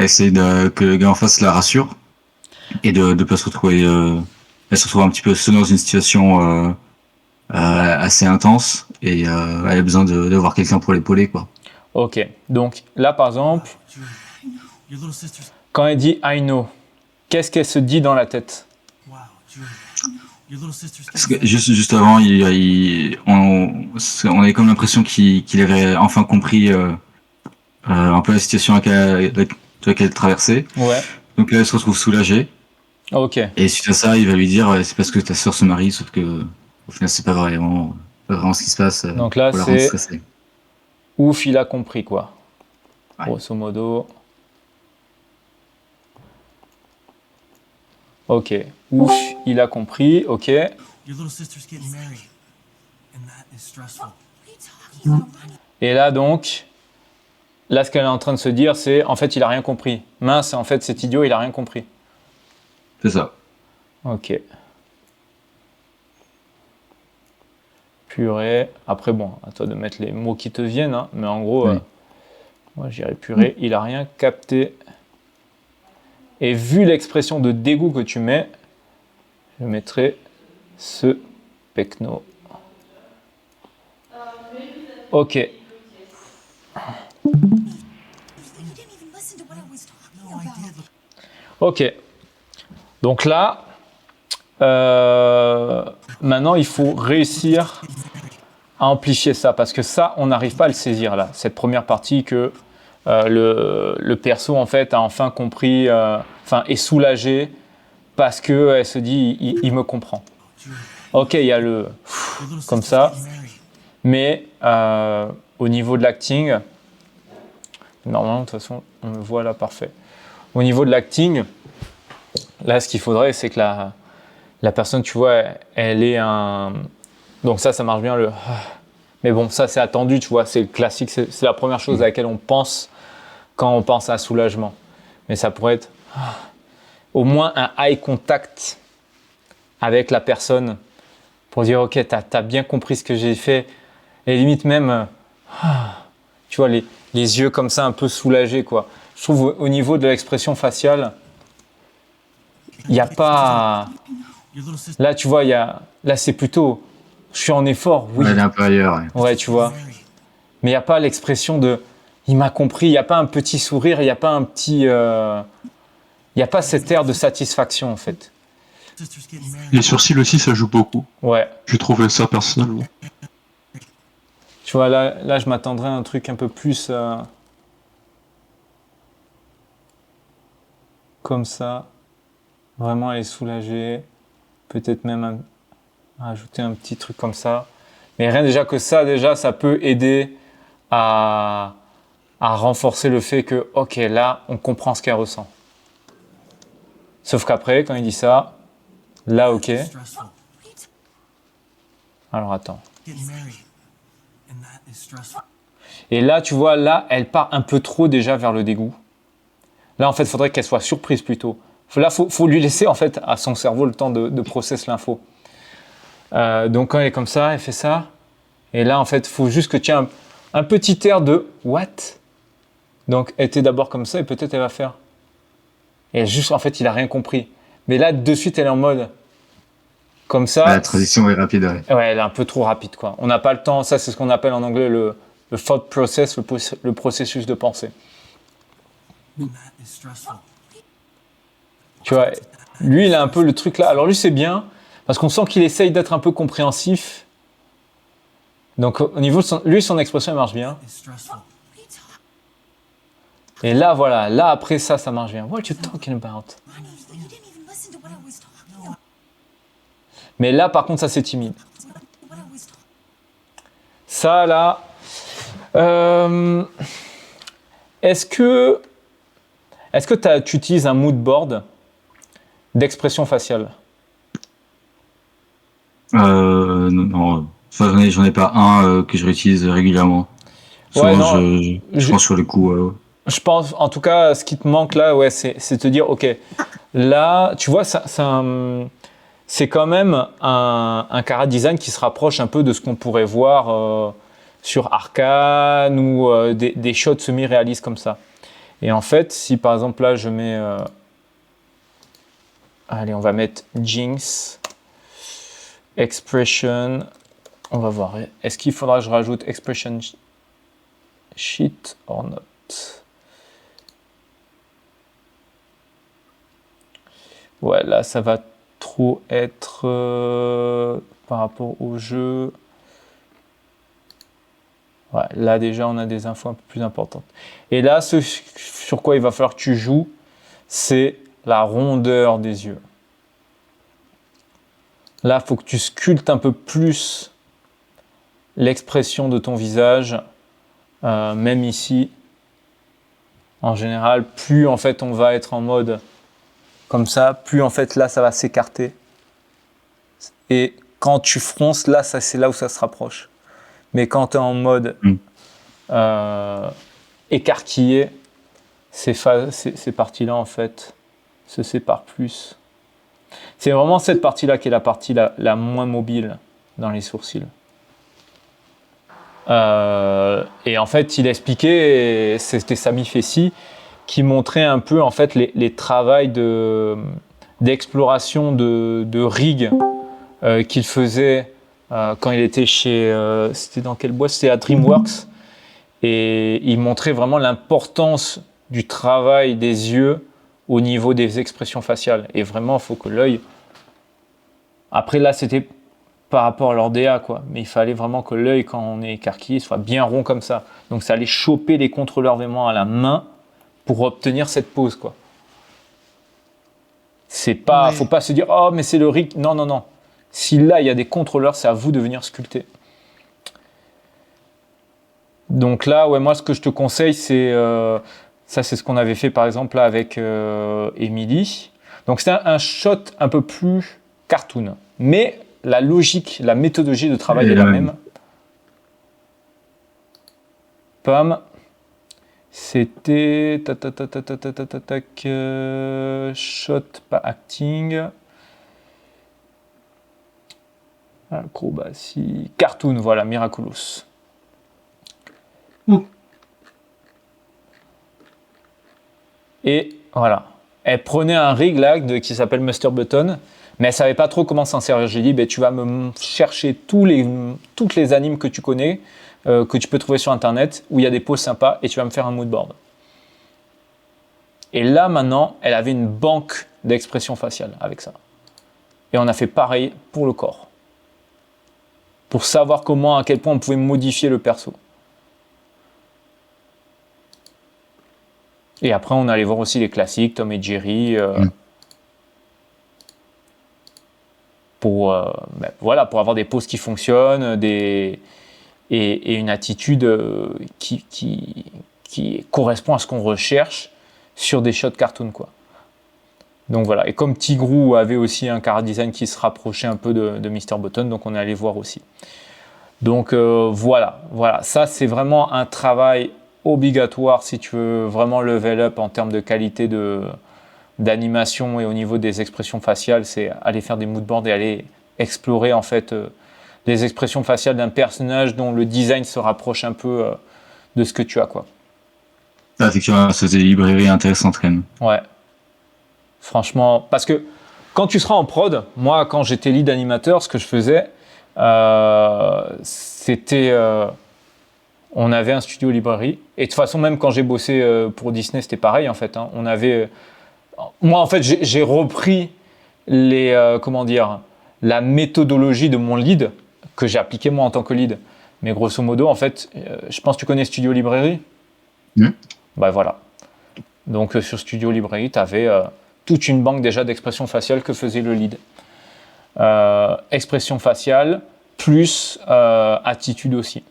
essaie que le gars en face la rassure et de pas se retrouver, elle se retrouve un petit peu seule dans une situation assez intense, et elle a besoin d'avoir quelqu'un pour l'épauler, quoi. Ok, donc là par exemple, Your little sister's. quand elle dit I know, qu'est-ce qu'elle se dit dans la tête? Wow, Your little sister's Parce getting que juste avant, on avait comme l'impression qu'il avait enfin compris un peu la situation avec laquelle elle traversait. Ouais. Donc là, elle se retrouve soulagée. Ok. Et suite à ça, il va lui dire c'est parce que ta sœur se marie, sauf que au final, c'est pas vraiment ce qui se passe Donc là, pour la rendre c'est stressée. ouf, il a compris quoi. Ouais. Grosso modo. Ok. Ouf, il a compris. Ok. Your little sister's getting married, and that is stressful. What are you talking about, Ronnie? Et là donc, là ce qu'elle est en train de se dire, c'est en fait il a rien compris. Mince, en fait cet idiot il a rien compris. C'est ça. Ok. Purée. Après bon, à toi de mettre les mots qui te viennent, hein. Mais en gros, Oui. moi je dirais purée, il a rien capté. Et vu l'expression de dégoût que tu mets, je mettrai ce pecno. Ok. You didn't even listen to what I was talking No, I about. did. Ok. Donc là, maintenant il faut réussir à amplifier ça, parce que ça, on n'arrive pas à le saisir là. Cette première partie que le perso en fait a enfin compris, est soulagé parce que elle se dit il me comprend. Ok, il y a le Your little comme sister's ça, getting married. mais au niveau de l'acting, normalement de toute façon on le voit là parfait. Au niveau de l'acting, là ce qu'il faudrait c'est que la personne, tu vois, elle est un. Donc ça marche bien le. Mais bon, ça c'est attendu, tu vois, c'est le classique, c'est la première chose à laquelle on pense quand on pense à soulagement. Mais ça pourrait être au moins un eye contact avec la personne pour dire ok, t'as bien compris ce que j'ai fait. Et limite même, tu vois, les yeux comme ça un peu soulagés, quoi. Je trouve au niveau de l'expression faciale, il n'y a pas. Your little sister Là, tu vois, là c'est plutôt. Je suis en effort, oui. Ouais, elle est un peu ailleurs. Ouais. Ouais, tu vois. married. Mais il n'y a pas l'expression de il m'a compris, il n'y a pas un petit sourire, il n'y a pas un petit. Il n'y a pas cet air de satisfaction en fait. Sister's getting married. Les sourcils aussi, ça joue beaucoup. Ouais. J'ai trouvé ça personnellement. Tu vois, là je m'attendrais à un truc un peu plus. Comme ça. Vraiment, elle est soulagée. Peut-être même rajouter un petit truc comme ça. Mais rien déjà que ça, ça peut aider à renforcer le fait que, ok, là, on comprend ce qu'elle ressent. Sauf qu'après, quand il dit ça, là, ok. Stressful. Alors attends. Getting married, and that is stressful. Et là, tu vois, là, elle part un peu trop déjà vers le dégoût. Là, en fait, il faudrait qu'elle soit surprise plutôt. Là, faut lui laisser, en fait, à son cerveau le temps de process l'info. Donc, quand elle est comme ça, elle fait ça. Et là, en fait, il faut juste que tu aies un petit air de « what ?» Donc, elle était d'abord comme ça et peut-être elle va faire. Et juste, en fait, il a rien compris. Mais là, de suite, elle est en mode comme ça. La transition est rapide. Ouais. Ouais, elle est un peu trop rapide, quoi. On n'a pas le temps. Ça, c'est ce qu'on appelle en anglais le thought process, le processus de pensée. And that is stressful. Tu vois, lui, il a un peu le truc là. Alors lui, c'est bien, parce qu'on sent qu'il essaye d'être un peu compréhensif. Donc au niveau de lui, son expression, elle marche bien. It's stressful. Et là, voilà, là, après ça marche bien. What are you talking about? Ronnie, you didn't even listen to what I was talking about. Mais là, par contre, ça, c'est timide. What I was talking Ça, là... Est-ce que tu utilises un mood board d'expression faciale? Non. Enfin, j'en ai pas un que je réutilise régulièrement. Souvent, Ouais, non, je pense sur le coup. Je pense, en tout cas, ce qui te manque là, ouais, c'est te dire, ok, là, tu vois, c'est quand même un chara design qui se rapproche un peu de ce qu'on pourrait voir sur Arcane ou des shots semi-réalistes comme ça. Et en fait, si par exemple là, je mets... allez, on va mettre Jinx, Expression, on va voir. Est-ce qu'il faudra que je rajoute Expression Sheet or not? Ouais, là, ça va trop trop être par rapport au jeu. Ouais, là déjà on a des infos un peu plus importantes. Et là, ce sur quoi il va falloir que tu joues, c'est la rondeur des yeux. Là, il faut que tu sculptes un peu plus l'expression de ton visage, même ici. En général, plus en fait on va être en mode comme ça, plus en fait là ça va s'écarter. Et quand tu fronces, là c'est là où ça se rapproche. Mais quand tu es en mode écarquillé, ces parties-là en fait se séparent plus. C'est vraiment cette partie-là qui est la partie la moins mobile dans les sourcils. Et en fait, il expliquait, c'était Sami Fessi, qui montrait un peu en fait les travails d'exploration de rig qu'il faisait quand il était chez, c'était dans quelle boîte? C'était à DreamWorks. Et il montrait vraiment l'importance du travail des yeux au niveau des expressions faciales. Et vraiment, il faut que l'œil... Après là, c'était par rapport à leur DA, quoi. Mais il fallait vraiment que l'œil, quand on est écarquillé, soit bien rond comme ça. Donc ça allait choper les contrôleurs vraiment à la main pour obtenir cette pose, quoi. C'est pas, faut pas se dire, oh, mais c'est le rig. Non, non, non. Si là, il y a des contrôleurs, c'est à vous de venir sculpter. Donc là, ouais, moi, ce que je te conseille, c'est... ça, c'est ce qu'on avait fait, par exemple, là, avec Emily. Donc c'était un shot un peu plus cartoon. Mais la logique, la méthodologie de travail est la même. Pam. C'était... shot, pas acting. Acrobatie. Cartoon, voilà, Miraculous. Et voilà. Elle prenait un rig là qui s'appelle Master Button, mais elle savait pas trop comment s'en servir. J'ai dit, ben, tu vas me chercher toutes les animes que tu connais, que tu peux trouver sur internet, où il y a des poses sympas, et tu vas me faire un mood board. Et là maintenant, elle avait une banque d'expressions faciales avec ça. Et on a fait pareil pour le corps. Pour savoir comment, à quel point on pouvait modifier le perso. Et après, on allait voir aussi les classiques, Tom et Jerry, pour, voilà, pour avoir des poses qui fonctionnent et une attitude qui correspond à ce qu'on recherche sur des shots cartoon, quoi. Donc voilà. Et comme Tigrou avait aussi un chara design qui se rapprochait un peu de Mr. Button, donc on est allé voir aussi. Donc voilà. Ça, c'est vraiment un travail obligatoire si tu veux vraiment level up en termes de qualité d'animation et au niveau des expressions faciales, c'est aller faire des moodboards et aller explorer en fait les expressions faciales d'un personnage dont le design se rapproche un peu de ce que tu as, quoi. Ah, effectivement, c'est des librairies intéressantes quand même. Ouais. Franchement, parce que quand tu seras en prod, moi quand j'étais lead animateur, ce que je faisais, c'était... on avait un studio librairie. Et de toute façon, même quand j'ai bossé pour Disney, c'était pareil en fait. Hein. On avait... Moi, en fait, j'ai repris la méthodologie de mon lead, que j'ai appliqué moi en tant que lead. Mais grosso modo, en fait, je pense que tu connais Studio Librairie. Bah voilà. Donc sur Studio Librairie, tu avais toute une banque déjà d'expressions faciales que faisait le lead. Expression faciale, plus attitude aussi.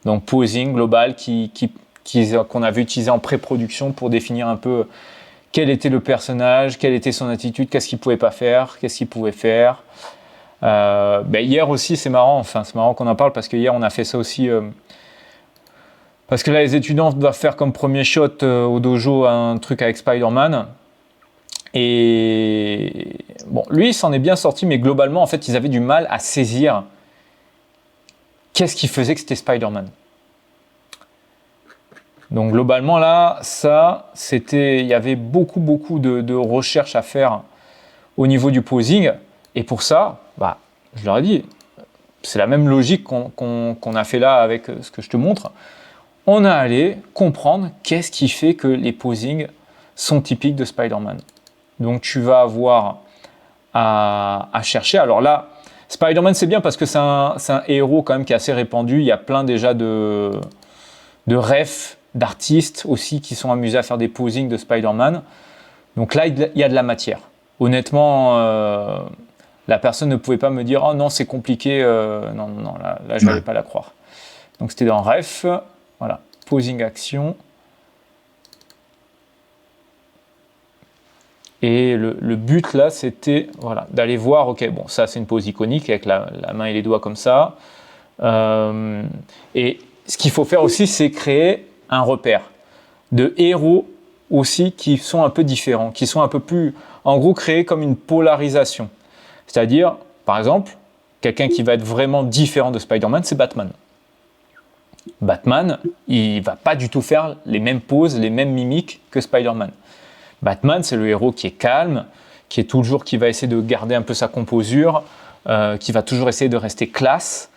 Donc posing global qu'on avait utilisé en pré-production pour définir un peu quel était le personnage, quelle était son attitude, qu'est-ce qu'il pouvait pas faire, qu'est-ce qu'il pouvait faire. Hier aussi, c'est marrant qu'on en parle parce que hier on a fait ça aussi. Parce que là, les étudiants doivent faire comme premier shot au dojo un truc avec Spider-Man. Et bon, lui, il s'en est bien sorti, mais globalement, en fait, ils avaient du mal à saisir qu'est-ce qui faisait que c'était Spider-Man. Donc globalement, là, il y avait beaucoup de recherches à faire au niveau du posing. Et pour ça, je leur ai dit, c'est la même logique qu'on a fait là avec ce que je te montre. On a allé comprendre qu'est-ce qui fait que les posings sont typiques de Spider-Man. Donc tu vas avoir à chercher. Alors là, Spider-Man, c'est bien parce que c'est un héros quand même qui est assez répandu. Il y a plein déjà de refs, d'artistes aussi qui sont amusés à faire des posings de Spider-Man. Donc là, il y a de la matière. Honnêtement, la personne ne pouvait pas me dire « Oh non, c'est compliqué. » Non, là je n'allais pas la croire. Donc c'était dans ref. Voilà, posing action. Et le but là, c'était voilà, d'aller voir, ok, bon, ça c'est une pose iconique avec la main et les doigts comme ça. Et ce qu'il faut faire aussi, c'est créer un repère de héros aussi qui sont un peu différents, qui sont un peu plus, en gros, créer comme une polarisation. C'est-à-dire, par exemple, quelqu'un qui va être vraiment différent de Spider-Man, c'est Batman. Batman, il va pas du tout faire les mêmes poses, les mêmes mimiques que Spider-Man. Batman, c'est le héros qui est calme, qui va essayer de garder un peu sa composure, qui va toujours essayer de rester classe.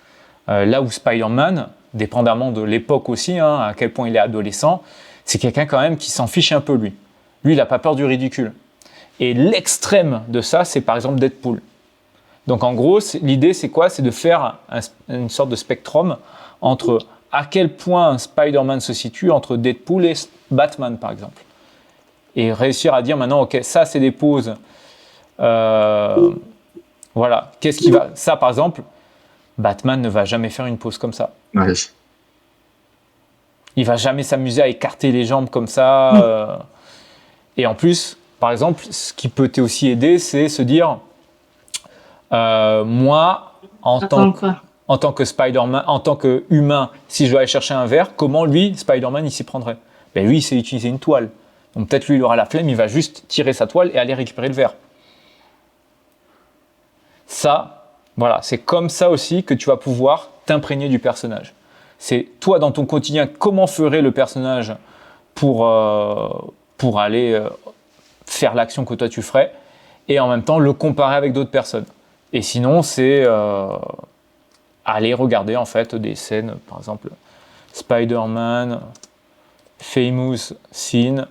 Là où Spider-Man, dépendamment de l'époque aussi, à quel point il est adolescent, c'est quelqu'un quand même qui s'en fiche un peu lui. Lui, il n'a pas peur du ridicule. Et l'extrême de ça, c'est par exemple Deadpool. Donc en gros, l'idée c'est quoi? C'est de faire une sorte de spectrum entre à quel point un Spider-Man se situe entre Deadpool et Batman par exemple. Et réussir à dire maintenant, ok, ça c'est des poses. Voilà, qu'est-ce qui va. Ça par exemple, Batman ne va jamais faire une pose comme ça. Ouais. Il va jamais s'amuser à écarter les jambes comme ça. Et en plus, par exemple, ce qui peut aussi aider, c'est se dire, moi, en tant que Spider-Man, en tant qu'humain, si je dois aller chercher un verre, comment lui, Spider-Man, il s'y prendrait? Ben lui, il sait utiliser une toile. Donc peut-être lui, il aura la flemme, il va juste tirer sa toile et aller récupérer le verre. Ça, voilà, c'est comme ça aussi que tu vas pouvoir t'imprégner du personnage. C'est toi, dans ton quotidien, comment ferait le personnage pour aller faire l'action que toi tu ferais, et en même temps le comparer avec d'autres personnes. Et sinon, c'est aller regarder en fait des scènes, par exemple Spider-Man, famous scene.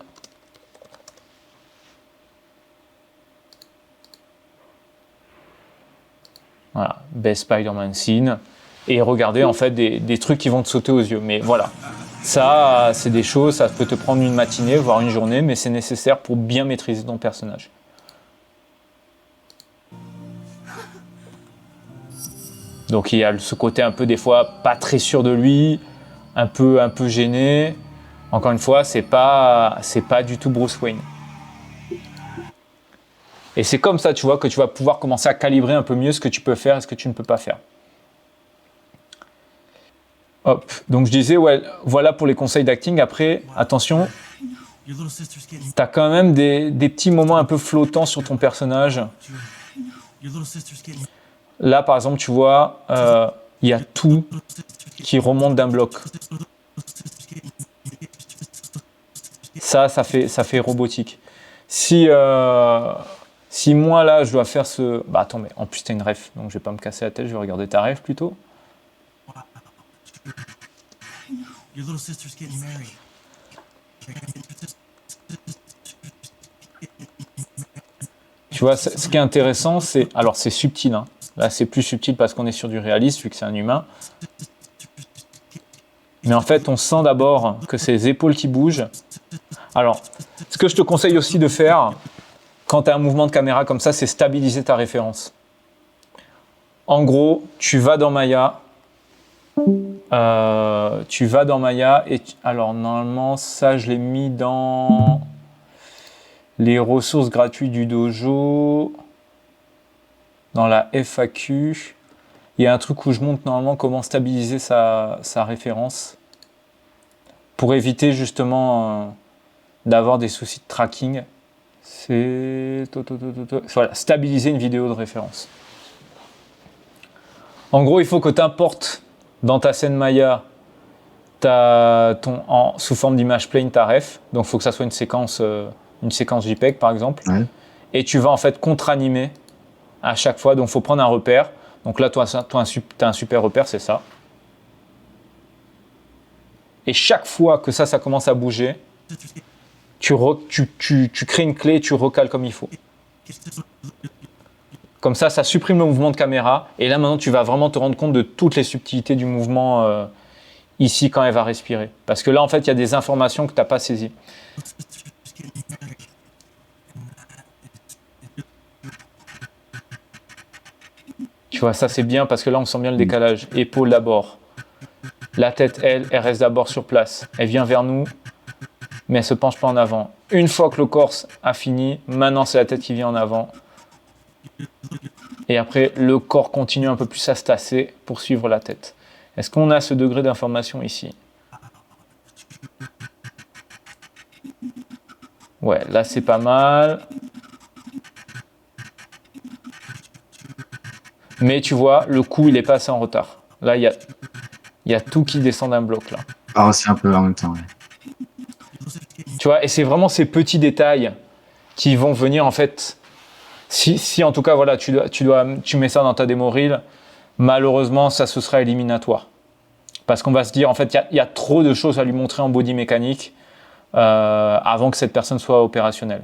Voilà, best Spider-Man scene. Et regarder en fait des trucs qui vont te sauter aux yeux. Mais voilà, ça c'est des choses, ça peut te prendre une matinée, voire une journée, mais c'est nécessaire pour bien maîtriser ton personnage. Donc il y a ce côté un peu des fois pas très sûr de lui, un peu gêné. Encore une fois, c'est pas du tout Bruce Wayne. Et c'est comme ça, tu vois, que tu vas pouvoir commencer à calibrer un peu mieux ce que tu peux faire et ce que tu ne peux pas faire. Hop, donc je disais, ouais, voilà pour les conseils d'acting. Après, attention, tu as quand même des petits moments un peu flottants sur ton personnage. Là, par exemple, tu vois, il y a tout qui remonte d'un bloc. Ça fait robotique. Si moi, là, je dois faire ce... Bah attends, mais en plus, t'as une ref, donc je vais pas me casser la tête, je vais regarder ta ref plutôt. Your little sister's getting married. Tu vois, ce qui est intéressant, c'est... Alors, c'est subtil, hein. Là, c'est plus subtil parce qu'on est sur du réaliste, vu que c'est un humain. Mais en fait, on sent d'abord que c'est les épaules qui bougent. Alors, ce que je te conseille aussi de faire, quand tu as un mouvement de caméra comme ça, c'est stabiliser ta référence. En gros, tu vas dans Maya... et alors normalement ça je l'ai mis dans les ressources gratuites du dojo, dans la FAQ. Il y a un truc où je montre normalement comment stabiliser sa référence pour éviter justement d'avoir des soucis de tracking. C'est voilà, stabiliser une vidéo de référence. En gros, il faut que tu importes dans ta scène Maya, sous forme d'image plane, ta ref. Donc, il faut que ça soit une séquence JPEG, par exemple. Ouais. Et tu vas en fait contre-animer à chaque fois. Donc, il faut prendre un repère. Donc là, toi tu as un super repère, c'est ça. Et chaque fois que ça commence à bouger, tu crées une clé et tu recales comme il faut. Comme ça supprime le mouvement de caméra. Et là, maintenant, tu vas vraiment te rendre compte de toutes les subtilités du mouvement ici quand elle va respirer. Parce que là, en fait, il y a des informations que tu n'as pas saisies. Tu vois, ça c'est bien parce que là, on sent bien le décalage. Épaule d'abord. La tête, elle reste d'abord sur place. Elle vient vers nous, mais elle se penche pas en avant. Une fois que le corps a fini, maintenant c'est la tête qui vient en avant. Et après, le corps continue un peu plus à se tasser pour suivre la tête. Est-ce qu'on a ce degré d'information ici? Ouais, là c'est pas mal. Mais tu vois, le coup, il est pas assez en retard. Là, il y a tout qui descend d'un bloc, là. Ah, c'est un peu en même temps, ouais. Tu vois, et c'est vraiment ces petits détails qui vont venir, en fait... Si en tout cas, voilà, tu mets ça dans ta démo reel, malheureusement, ça, ce sera éliminatoire. Parce qu'on va se dire, en fait, il y a trop de choses à lui montrer en body mécanique avant que cette personne soit opérationnelle.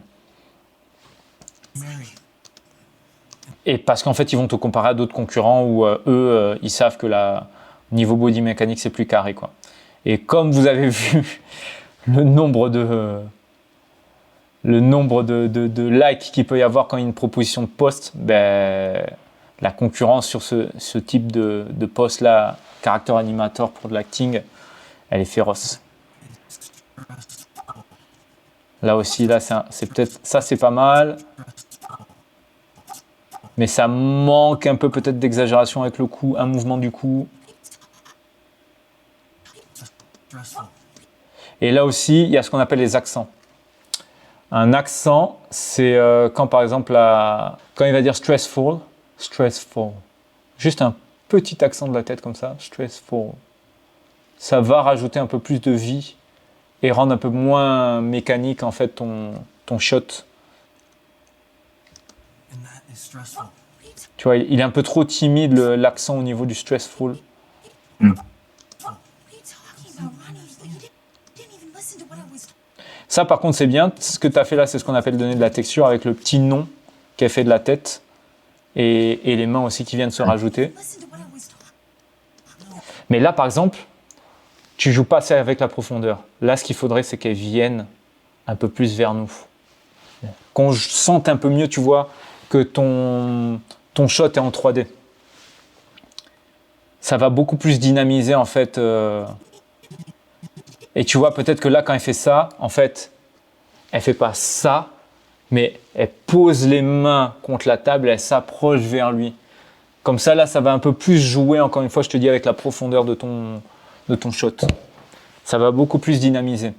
Et parce qu'en fait, ils vont te comparer à d'autres concurrents où eux, ils savent que niveau body mécanique, c'est plus carré, quoi. Et comme vous avez vu le nombre de likes qu'il peut y avoir quand il y a une proposition de post, ben, la concurrence sur ce type de post-là, caractère animateur pour de l'acting, elle est féroce. Là aussi, là, c'est peut-être ça, c'est pas mal. Mais ça manque un peu peut-être d'exagération avec le cou, un mouvement du cou. Et là aussi, il y a ce qu'on appelle les accents. Un accent, c'est quand par exemple, quand il va dire stressful, juste un petit accent de la tête comme ça, stressful. Ça va rajouter un peu plus de vie et rendre un peu moins mécanique en fait ton shot. Tu vois, il est un peu trop timide l'accent au niveau du stressful. Ça, par contre, c'est bien. Ce que tu as fait là, c'est ce qu'on appelle donner de la texture avec le petit nom qu'elle fait de la tête et les mains aussi qui viennent se rajouter. Mais là, par exemple, tu joues pas assez avec la profondeur. Là, ce qu'il faudrait, c'est qu'elle vienne un peu plus vers nous. Qu'on sente un peu mieux, tu vois, que ton shot est en 3D. Ça va beaucoup plus dynamiser, en fait. Et tu vois, peut-être que là, quand elle fait ça, en fait, elle fait pas ça, mais elle pose les mains contre la table et elle s'approche vers lui. Comme ça, là, ça va un peu plus jouer, encore une fois, je te dis, avec la profondeur de ton shot. Ça va beaucoup plus dynamiser.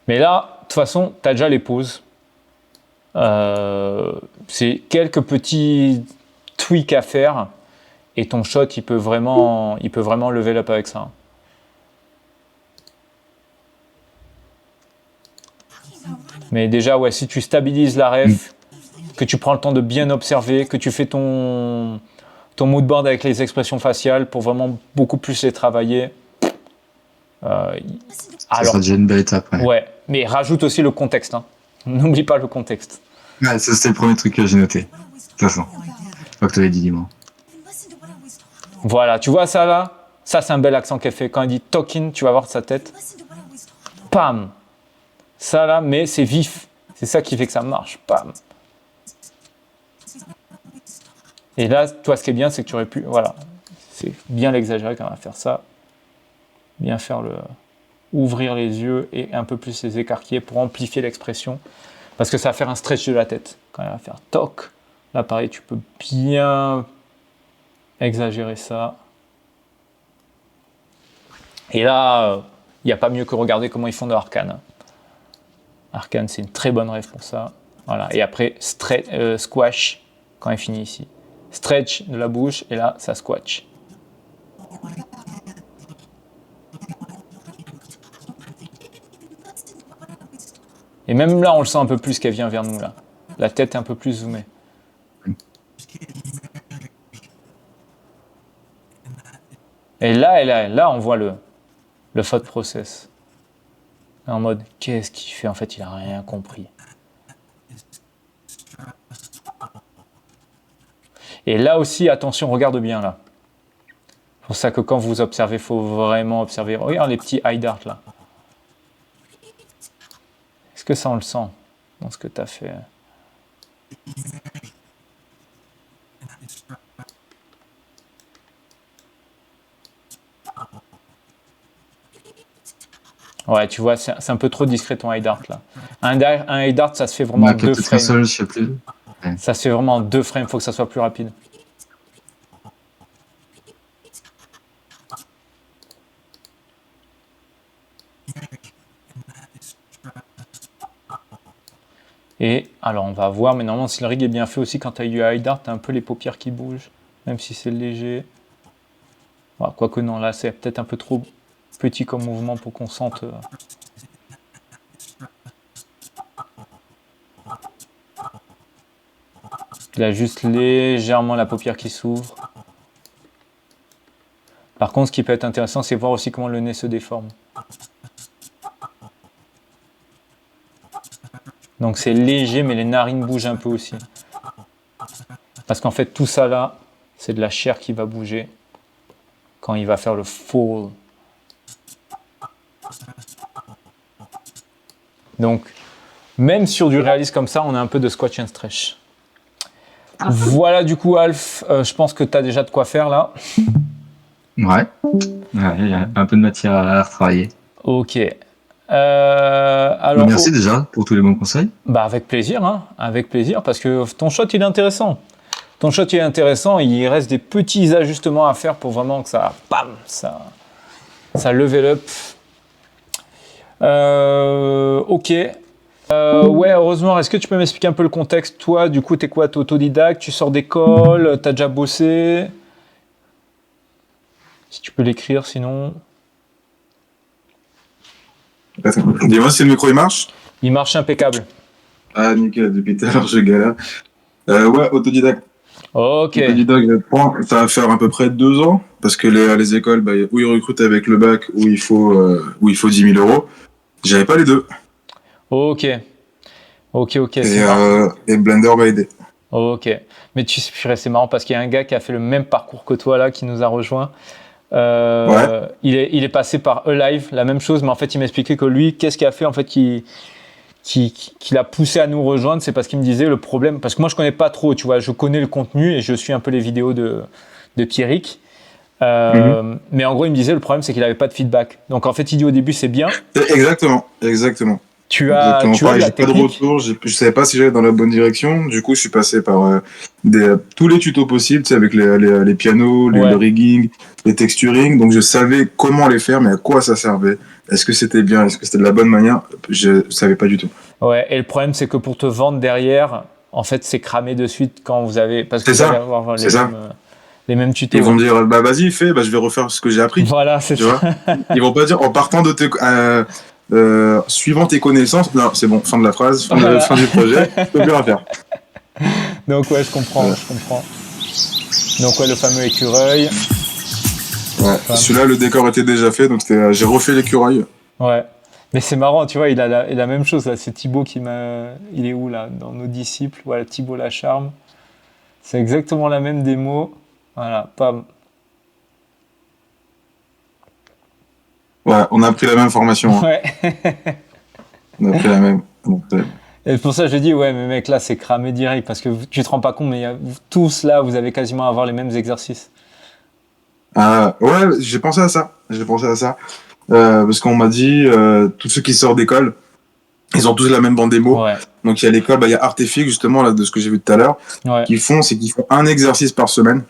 Mais là, de toute façon, tu as déjà les pauses. C'est quelques petits tweaks à faire. Et ton shot, il peut vraiment level up avec ça. Mais déjà, ouais, si tu stabilises la ref, que tu prends le temps de bien observer, que tu fais ton moodboard avec les expressions faciales pour vraiment beaucoup plus les travailler. Ça sera déjà une belle étape. Ouais, mais rajoute aussi le contexte. Hein. N'oublie pas le contexte. Ouais, ça c'était le premier truc que j'ai noté. De toute façon. Je crois que tu avais dit dis-moi. Voilà, tu vois ça là? Ça, c'est un bel accent qu'elle fait. Quand elle dit talking, tu vas voir sa tête. Pam! Ça là, mais c'est vif. C'est ça qui fait que ça marche. Pam! Et là, toi, ce qui est bien, c'est que tu aurais pu... Voilà. C'est bien l'exagérer quand on va faire ça. Bien faire ouvrir les yeux et un peu plus les écarquiller pour amplifier l'expression. Parce que ça va faire un stretch de la tête. Quand elle va faire toc, là, pareil, tu peux bien... exagérer ça. Et là, il n'y a pas mieux que regarder comment ils font de Arcane. Arcane, c'est une très bonne rêve pour ça. Voilà. Et après, squash, quand il finit ici. Stretch de la bouche, et là, ça squash. Et même là, on le sent un peu plus qu'elle vient vers nous, là. La tête est un peu plus zoomée. Et là, on voit le thought process. En mode, qu'est-ce qu'il fait? En fait, il a rien compris. Et là aussi, attention, regarde bien là. C'est pour ça que quand vous observez, il faut vraiment observer. Regarde les petits high dart là. Est-ce que ça on le sent dans ce que tu as fait? Ouais, tu vois, c'est un peu trop discret ton high dart là. Un high dart, ça se fait vraiment en deux Peut-être un frames. seul, je sais plus. Ça se fait vraiment en 2 frames, il faut que ça soit plus rapide. Et alors on va voir, mais normalement si le rig est bien fait aussi, quand tu as eu high dart, tu as un peu les paupières qui bougent, même si c'est léger. Voilà, quoique non, là c'est peut-être un peu trop petit comme mouvement pour qu'on sente. Il a juste légèrement la paupière qui s'ouvre. Par contre, ce qui peut être intéressant, c'est voir aussi comment le nez se déforme. Donc c'est léger, mais les narines bougent un peu aussi. Parce qu'en fait, tout ça là, c'est de la chair qui va bouger quand il va faire le fall. Donc, même sur du réalisme comme ça, on a un peu de squash and stretch. Voilà, du coup, Alf, je pense que tu as déjà de quoi faire là. Ouais. Il y a un peu de matière à retravailler. Ok. Alors, Merci déjà pour tous les bons conseils. Bah avec plaisir, hein, avec plaisir, parce que ton shot il est intéressant. Ton shot il est intéressant, il reste des petits ajustements à faire pour vraiment que ça, bam, ça level up. Ok. Ouais, heureusement, est-ce que tu peux m'expliquer un peu le contexte? Toi, du coup, t'es quoi? T'es autodidacte? Tu sors d'école? T'as déjà bossé? Si tu peux l'écrire, sinon. Attends, dis-moi si le micro il marche. Il marche impeccable. Ah, nickel, depuis tout à l'heure je galère. Ouais, autodidacte. Ok. Autodidacte, ça va faire à peu près 2 ans, parce que les écoles, bah, où ils recrutent avec le bac, où il faut 10 000 euros, j'avais pas les deux. Ok. Ok. Et Blender m'a aidé. Ok. Mais c'est marrant parce qu'il y a un gars qui a fait le même parcours que toi là, qui nous a rejoint. Ouais. Il est passé par Alive, la même chose, mais en fait il m'expliquait que lui, qu'est-ce qu'il a fait en fait qui l'a poussé à nous rejoindre, c'est parce qu'il me disait le problème, parce que moi je connais pas trop, tu vois, je connais le contenu et je suis un peu les vidéos de Pierrick, mais en gros il me disait le problème c'est qu'il avait pas de feedback, donc en fait il dit au début c'est bien. Exactement. Tu as de la j'ai pas de technique. retour, je savais pas si j'allais dans la bonne direction. Du coup, je suis passé par tous les tutos possibles, tu sais, avec les pianos, Ouais. le rigging, les texturing. Donc, je savais comment les faire, mais à quoi ça servait. Est-ce que c'était bien, est-ce que c'était de la bonne manière? Je savais pas du tout. Ouais, et le problème c'est que pour te vendre derrière, en fait c'est cramé de suite quand vous avez, parce que C'est vous ça, allez avoir c'est ça. les mêmes tutos. Ils vont me dire, bah vas-y, fais, bah je vais refaire ce que j'ai appris. Voilà, c'est Tu ça. vois. Ils vont pas dire en partant de suivant tes connaissances. Non, c'est bon, fin de la phrase, Voilà. fin du projet, je peux plus rien faire. Donc ouais, je comprends. Donc ouais, le fameux écureuil. Ouais. Celui-là, le décor était déjà fait, donc j'ai refait l'écureuil. Ouais. Mais c'est marrant, tu vois, il a la même chose là. C'est Thibaut qui m'a. Il est où là? Dans nos disciples. Voilà, Thibaut Lacharme. C'est exactement la même démo. Voilà, pam. Ouais, on a pris la même formation. Hein. Ouais. On a pris la même. Donc, Et pour ça, je dis, ouais, mais mec, là, c'est cramé direct. Parce que tu te rends pas compte, mais tous là, vous avez quasiment à avoir les mêmes exercices. ouais, j'ai pensé à ça. Parce qu'on m'a dit, tous ceux qui sortent d'école, ils ont tous la même bande démo. Ouais. Donc, il y a l'école, il y a Artefix, justement, là, de ce que j'ai vu tout à l'heure. Ouais. Qu'ils font un exercice par semaine.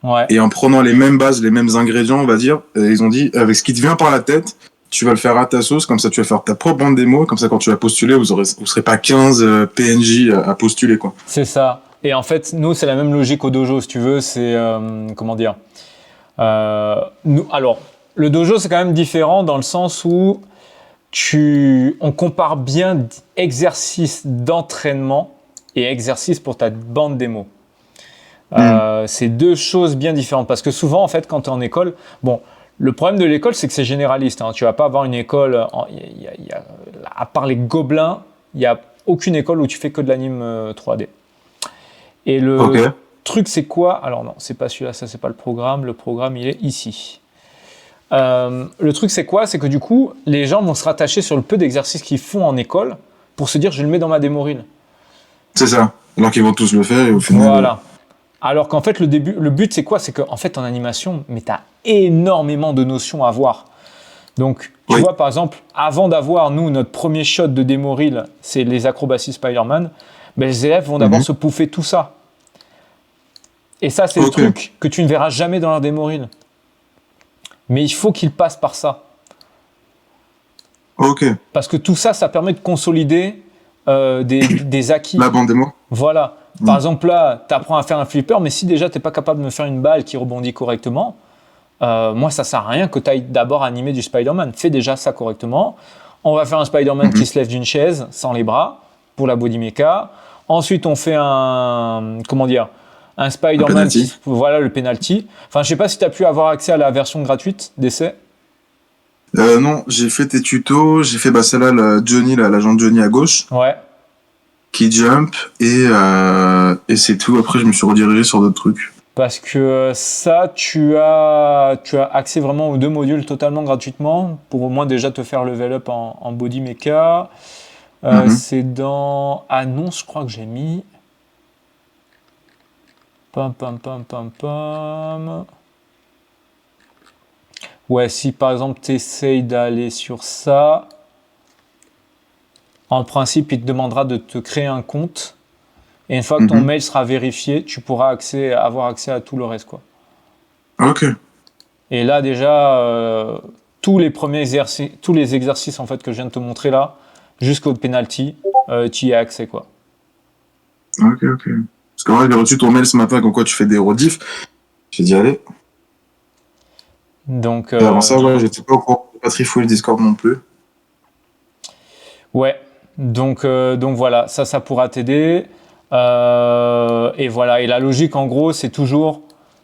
Ouais. Et en prenant les mêmes bases, les mêmes ingrédients, on va dire, ils ont dit, avec ce qui te vient par la tête, tu vas le faire à ta sauce, comme ça tu vas faire ta propre bande démo, comme ça quand tu vas postuler, vous serez pas 15 PNJ à postuler, quoi. C'est ça. Et en fait, nous, c'est la même logique au dojo, si tu veux. C'est, comment dire alors, le dojo, c'est quand même différent dans le sens où on compare bien exercice d'entraînement et exercice pour ta bande démo. C'est deux choses bien différentes parce que souvent en fait quand tu es en école, bon, le problème de l'école c'est que c'est généraliste, hein. Tu vas pas avoir une école, à part les gobelins, il y a aucune école où tu fais que de l'anime 3D. Et le Ok. truc, c'est quoi? Alors non, c'est pas celui-là, ça c'est pas le programme. Le programme, il est ici. Le truc, c'est quoi? C'est que du coup, les gens vont se rattacher sur le peu d'exercices qu'ils font en école pour se dire, je le mets dans ma démo reel. C'est ça. Alors qu'ils vont tous le faire et au final. Voilà. Alors qu'en fait, le but, c'est quoi? C'est qu'en fait, en animation, mais tu as énormément de notions à voir. Donc, tu Oui. vois, par exemple, avant d'avoir, nous, notre premier shot de démo reel, c'est les acrobaties Spider-Man, ben, les élèves vont d'abord se pouffer tout ça. Et ça, c'est le Ok. truc que tu ne verras jamais dans la démo reel. Mais il faut qu'ils passent par ça. Ok. Parce que tout ça, ça permet de consolider des acquis. La bande démo. Voilà. Par exemple, là, tu apprends à faire un flipper, mais si déjà tu n'es pas capable de me faire une balle qui rebondit correctement, moi, ça sert à rien que tu ailles d'abord animer du Spider-Man. Fais déjà ça correctement. On va faire un Spider-Man qui se lève d'une chaise sans les bras pour la body mecha. Ensuite, on fait un Spider-Man. penalty. Voilà le penalty. Enfin, je sais pas si tu as pu avoir accès à la version gratuite d'essai. Non, j'ai fait tes tutos. J'ai fait celle-là, l'agent Johnny à gauche, Ouais. qui jump, et c'est tout. Après, je me suis redirigé sur d'autres trucs. Parce que ça, tu as accès vraiment aux deux modules totalement gratuitement pour au moins déjà te faire level up en body mecha. C'est dans annonce, je crois que j'ai mis. Pam. Ouais, si par exemple tu essayes d'aller sur ça, en principe, il te demandera de te créer un compte. Et une fois que ton mail sera vérifié, tu pourras avoir accès à tout le reste, quoi. Ok. Et là, déjà, tous les exercices en fait, que je viens de te montrer là, jusqu'au penalty, tu y as accès, quoi. Ok. Parce que moi, j'ai reçu ton mail ce matin, comme quoi tu fais des rediffs. J'ai dit, allez. Donc, Et avant ça, ouais, j'étais pas au courant. J'ai pas trifouillé le Discord non plus. ouais. Donc voilà, ça pourra t'aider. Et voilà. Et la logique, en gros, c'est toujours,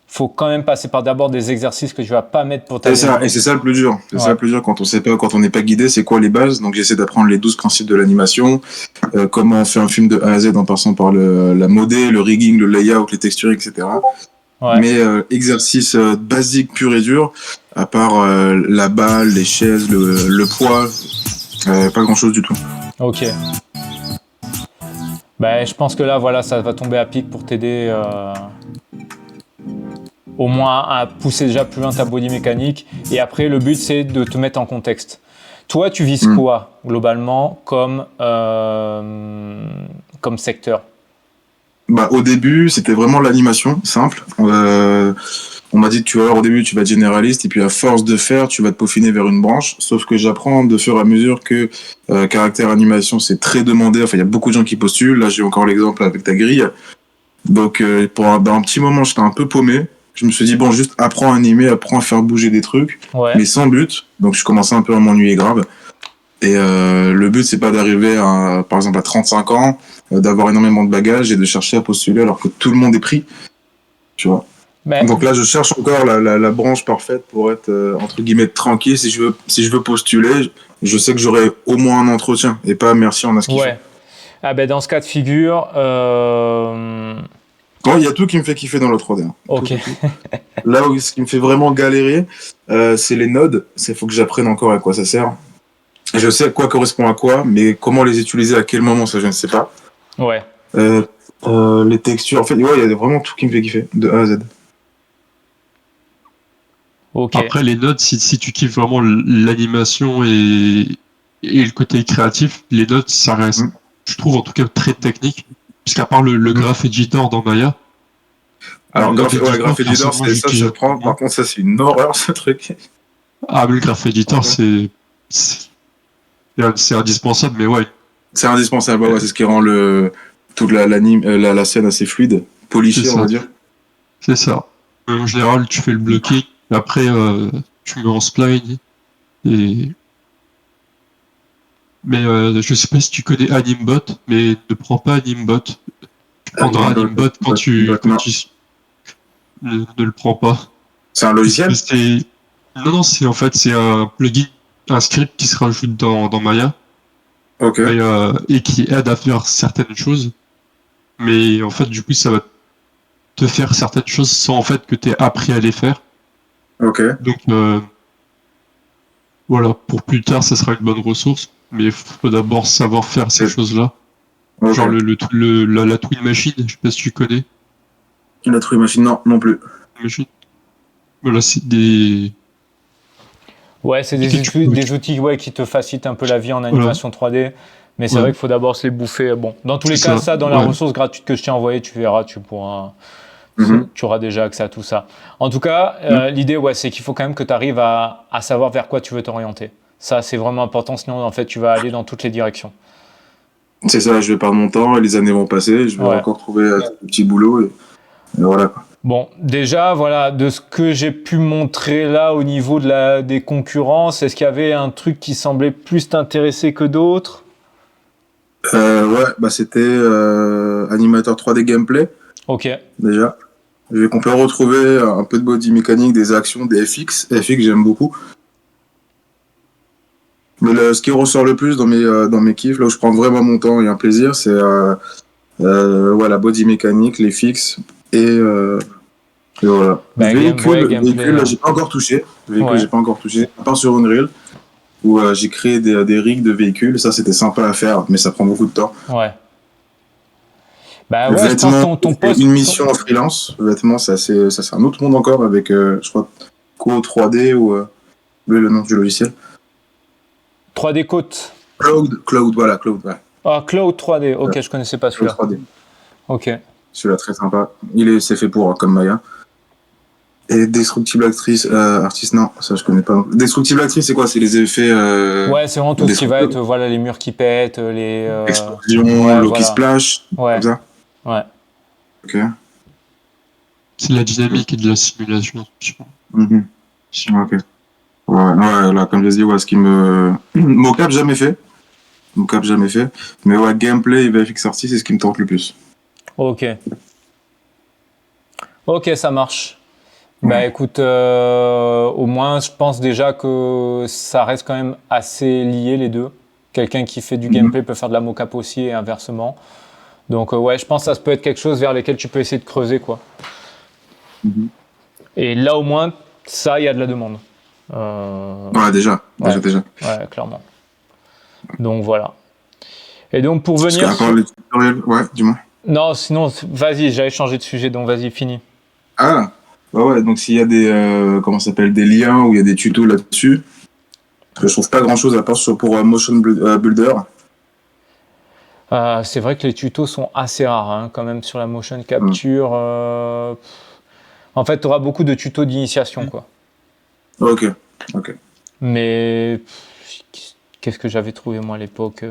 faut quand même passer par d'abord des exercices que tu vas pas mettre pour ta C'est ça, démo. et c'est ça le plus dur. C'est ça le plus dur quand on sait pas, quand on n'est pas guidé, c'est quoi les bases. Donc j'essaie d'apprendre les 12 principes de l'animation, comment on fait un film de A à Z en passant par la modé, le rigging, le layout, les textures, etc. Ouais. Mais exercice basique pur et dur, à part la balle, les chaises, le poids, pas grand chose du tout. Ok. Ben, je pense que là, voilà, ça va tomber à pic pour t'aider au moins à pousser déjà plus loin ta body mécanique. Et après, le but, c'est de te mettre en contexte. Toi, tu vises quoi, globalement, comme secteur? Au début, c'était vraiment l'animation, simple. On m'a dit, tu vas voir, au début, tu vas être généraliste, et puis à force de faire, tu vas te peaufiner vers une branche. Sauf que j'apprends de fur et à mesure que caractère animation, c'est très demandé. Enfin, il y a beaucoup de gens qui postulent. Là, j'ai encore l'exemple avec ta grille. Donc, pour un petit moment, j'étais un peu paumé. Je me suis dit, bon, juste apprends à animer, apprends à faire bouger des trucs, mais sans but. Donc, je commençais un peu à m'ennuyer grave. Et le but, c'est pas d'arriver, par exemple, à 35 ans, d'avoir énormément de bagages et de chercher à postuler alors que tout le monde est pris. Tu vois. Mais... Donc là, je cherche encore la branche parfaite pour être, entre guillemets, tranquille. Si je veux postuler, je sais que j'aurai au moins un entretien et pas merci, on a ce qu'il faut. Ah ben, dans ce cas de figure... Bon, il y a tout qui me fait kiffer dans le 3D. Ok. Là où ce qui me fait vraiment galérer, c'est les nodes. Il faut que j'apprenne encore à quoi ça sert. Je sais quoi correspond à quoi, mais comment les utiliser à quel moment, ça je ne sais pas. Ouais. Les textures, en fait, ouais, il y a vraiment tout qui me fait kiffer, de A à Z. Okay. Après, les nodes, si tu kiffes vraiment l'animation et le côté créatif, les nodes, ça reste, je trouve en tout cas très technique, puisqu'à part le Graph Editor dans Maya. Alors, Graph Editor, c'est ça, je prends. Par contre, ça, c'est une horreur, ce truc. Ah, mais le Graph Editor, c'est indispensable, mais ouais. C'est indispensable, ouais, c'est ce qui rend toute la scène assez fluide, polichée, on va dire. C'est ça. En général, tu fais le blocking, après, tu mets en spline, et... Mais je sais pas si tu connais Animebot, mais ne prends pas Animebot. Tu prendras Animebot quand tu ne le prends pas. C'est un logiciel? Non, c'est en fait c'est un plugin, un script qui se rajoute dans Maya. Ok. et qui aide à faire certaines choses. Mais en fait, du coup, ça va te faire certaines choses sans en fait que tu aies appris à les faire. Ok. Donc voilà, pour plus tard, ça sera une bonne ressource. Mais il faut d'abord savoir faire ces choses-là. Ok. Genre la Twin Machine, je sais pas si tu connais. La True Machine, non plus. Machine. Voilà, c'est des. Ouais, c'est des outils ouais, qui te facilitent un peu la vie en animation 3D. Mais c'est Ouais. vrai qu'il faut d'abord se les bouffer. Bon, dans tous les C'est cas, ça, ça, dans la ouais. ressource gratuite que je t'ai envoyée, tu verras, tu pourras. Mhm. Tu auras déjà accès à tout ça. En tout cas, l'idée, ouais, c'est qu'il faut quand même que tu arrives à savoir vers quoi tu veux t'orienter. Ça, c'est vraiment important, sinon, en fait, tu vas aller dans toutes les directions. C'est ça, je vais perdre mon temps et les années vont passer. Je vais Ouais. encore trouver un petit boulot et voilà. Quoi. Bon, déjà, voilà, de ce que j'ai pu montrer là au niveau des concurrences, est-ce qu'il y avait un truc qui semblait plus t'intéresser que d'autres? Ouais, bah c'était animateur 3D gameplay Ok. déjà. Je vais qu'on peut retrouver un peu de body mécanique, des actions, des FX. FX, j'aime beaucoup. Mais ce qui ressort le plus dans mes kiffs, là où je prends vraiment mon temps et un plaisir, c'est la body mécanique, les fixes et voilà. Bah, Véhicule, là, j'ai pas encore touché. J'ai pas encore touché. À part sur Unreal, où j'ai créé des rigs de véhicules. Ça, c'était sympa à faire, mais ça prend beaucoup de temps. Ouais. Bah ouais, je pense ton poste. Une mission en freelance. Vêtements, ça c'est un autre monde encore avec, je crois, Co 3D ou le nom du logiciel. 3D Côte. Cloud, voilà. Ah, Cloud 3D. Ok, je connaissais pas celui-là. Cloud 3D. Ok. Celui-là, très sympa. C'est fait pour, comme Maya. Et Destructible Artist, non, ça je connais pas. Destructible Actrice, c'est quoi? C'est les effets. Ouais, c'est vraiment tout ce qui va être, voilà, les murs qui pètent, les. Explosion, l'eau qui splash, ouais. comme ça. Ouais. Ok. C'est de la dynamique et de la simulation. Mm-hmm. Ok. Ouais, là, comme je dis, ce qui me. Mocap, jamais fait. Mais ouais, gameplay et VFX Artist, c'est ce qui me tente le plus. Ok. Ok, ça marche. Bah écoute, au moins je pense déjà que ça reste quand même assez lié les deux. Quelqu'un qui fait du gameplay peut faire de la mocap aussi et inversement. Donc ouais, je pense que ça peut être quelque chose vers lequel tu peux essayer de creuser quoi. Et là au moins, ça, il y a de la demande. Ouais, déjà. Ouais, clairement. Donc voilà. Et donc pour venir... Parce qu'à part les tutoriels, ouais, dis-moi. Non, sinon, vas-y, j'avais changé de sujet, donc vas-y, fini. Ah, ouais, donc s'il y a des liens où il y a des tutos là-dessus, parce que je trouve pas grand-chose à part pour Motion Builder. C'est vrai que les tutos sont assez rares, hein, quand même, sur la motion capture. En fait, tu auras beaucoup de tutos d'initiation, quoi. Ok. Mais qu'est-ce que j'avais trouvé, moi, à l'époque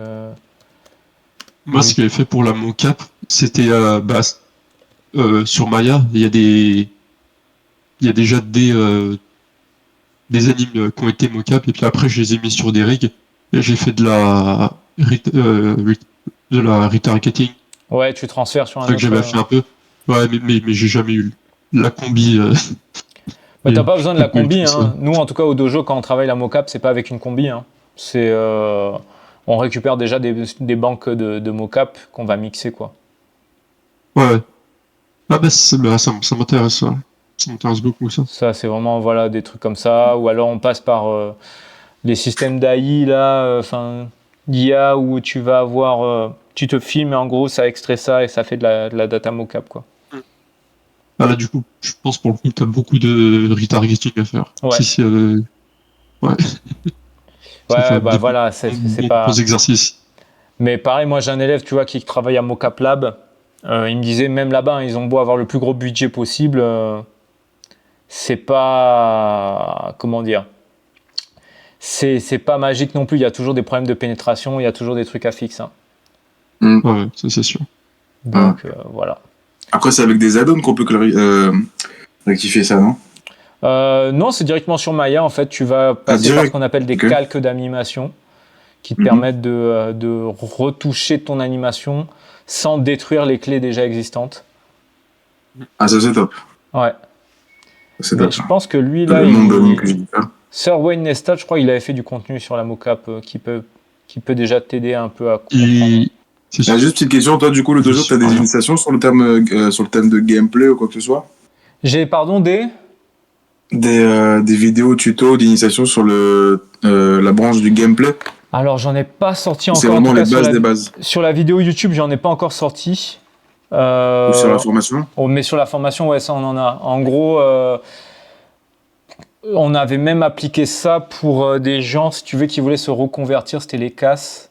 Moi, ce qu'il avait fait pour la mocap, c'était sur Maya, il y a déjà des animes qui ont été mocap, et puis après, je les ai mis sur des rigs, et j'ai fait de la retargeting. Ouais, tu transfères sur un autre... autre... que j'avais fait un peu. Ouais, mais j'ai jamais eu la combi... Mais t'as pas besoin de la combi, hein. Nous, en tout cas, au dojo, quand on travaille la mocap, c'est pas avec une combi, hein. C'est... on récupère déjà des banques de mocap qu'on va mixer, quoi. Ouais. Ah bah ça m'intéresse, ça. Ça m'intéresse beaucoup, ça. Ça, c'est vraiment, voilà, des trucs comme ça. Ou alors, on passe par les systèmes d'AI, là, d'IA, où tu vas avoir... tu te filmes, et en gros, ça extrait ça, et ça fait de la data mocap, quoi. Ah là, du coup, je pense pour le coup, t'as beaucoup de retargeting à faire. Ouais. Ouais. Ouais, bah voilà, c'est pas... Gros exercices. Mais pareil, moi j'ai un élève, tu vois, qui travaille à Mocap Lab. Il me disait, même là-bas, hein, ils ont beau avoir le plus gros budget possible, c'est pas... Comment dire? C'est pas magique non plus. Il y a toujours des problèmes de pénétration, il y a toujours des trucs à fixer. Hein. Ouais, ça c'est sûr. Donc voilà. Après, c'est avec des add-ons qu'on peut rectifier ça, non? Non, c'est directement sur Maya. En fait, tu vas passer par ce qu'on appelle des calques d'animation qui te permettent de retoucher ton animation sans détruire les clés déjà existantes. Ah, ça c'est top. Ouais. C'est top. Je pense que lui, là, que j'ai dit. Sir Wayne Nestat, je crois qu'il avait fait du contenu sur la mocap qui qui peut déjà t'aider un peu à comprendre. C'est Juste une petite question, toi du coup le dojo, t'as des initiations sur le thème de gameplay ou quoi que ce soit? J'ai, pardon, Des vidéos tuto d'initiation sur la branche du gameplay? Alors, j'en ai pas sorti encore. C'est en vraiment tout cas, les bases des bases. Sur la vidéo YouTube, j'en ai pas encore sorti. Ou sur la formation? Mais sur la formation, ouais, ça, on en a. En gros, on avait même appliqué ça pour des gens, si tu veux, qui voulaient se reconvertir. C'était les CAS.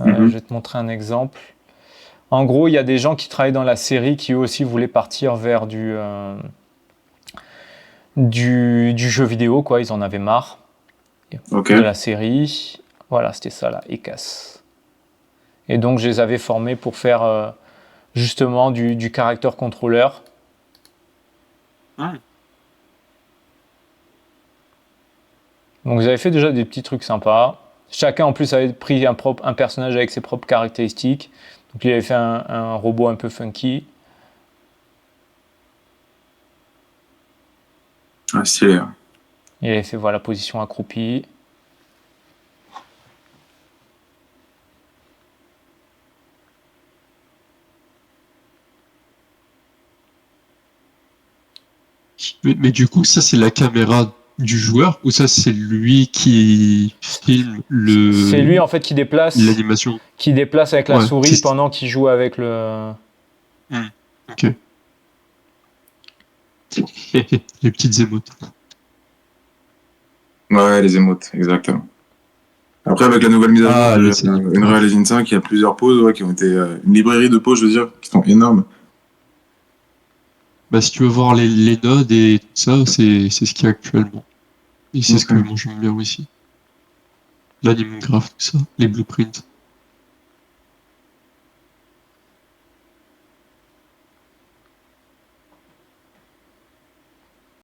Je vais te montrer un exemple. En gros, il y a des gens qui travaillent dans la série qui eux aussi voulaient partir vers du jeu vidéo, quoi. Ils en avaient marre de la série. Voilà, c'était ça, là, ECAS. Et donc, je les avais formés pour faire justement du character controller. Donc, ils avaient fait déjà des petits trucs sympas. Chacun, en plus, avait pris un personnage avec ses propres caractéristiques. Donc, il avait fait un robot un peu funky. Ah, stylé. Il avait fait, voilà, position accroupie. Mais du coup, ça, c'est la caméra du joueur ou ça, c'est lui qui filme C'est lui, en fait, qui déplace l'animation? Qui déplace avec la souris pendant qu'il joue avec le... Ok. Les petites émotes. Ouais, les émotes, exactement. Après, avec la nouvelle mise à jour, Unreal Engine 5, il y a plusieurs poses qui ont été... une librairie de poses, je veux dire, qui sont énormes. Bah, si tu veux voir les nodes et tout ça, c'est ce qu'il y a actuellement. Et c'est ce que moi j'aime bien aussi. L'anime graph, tout ça, les blueprints.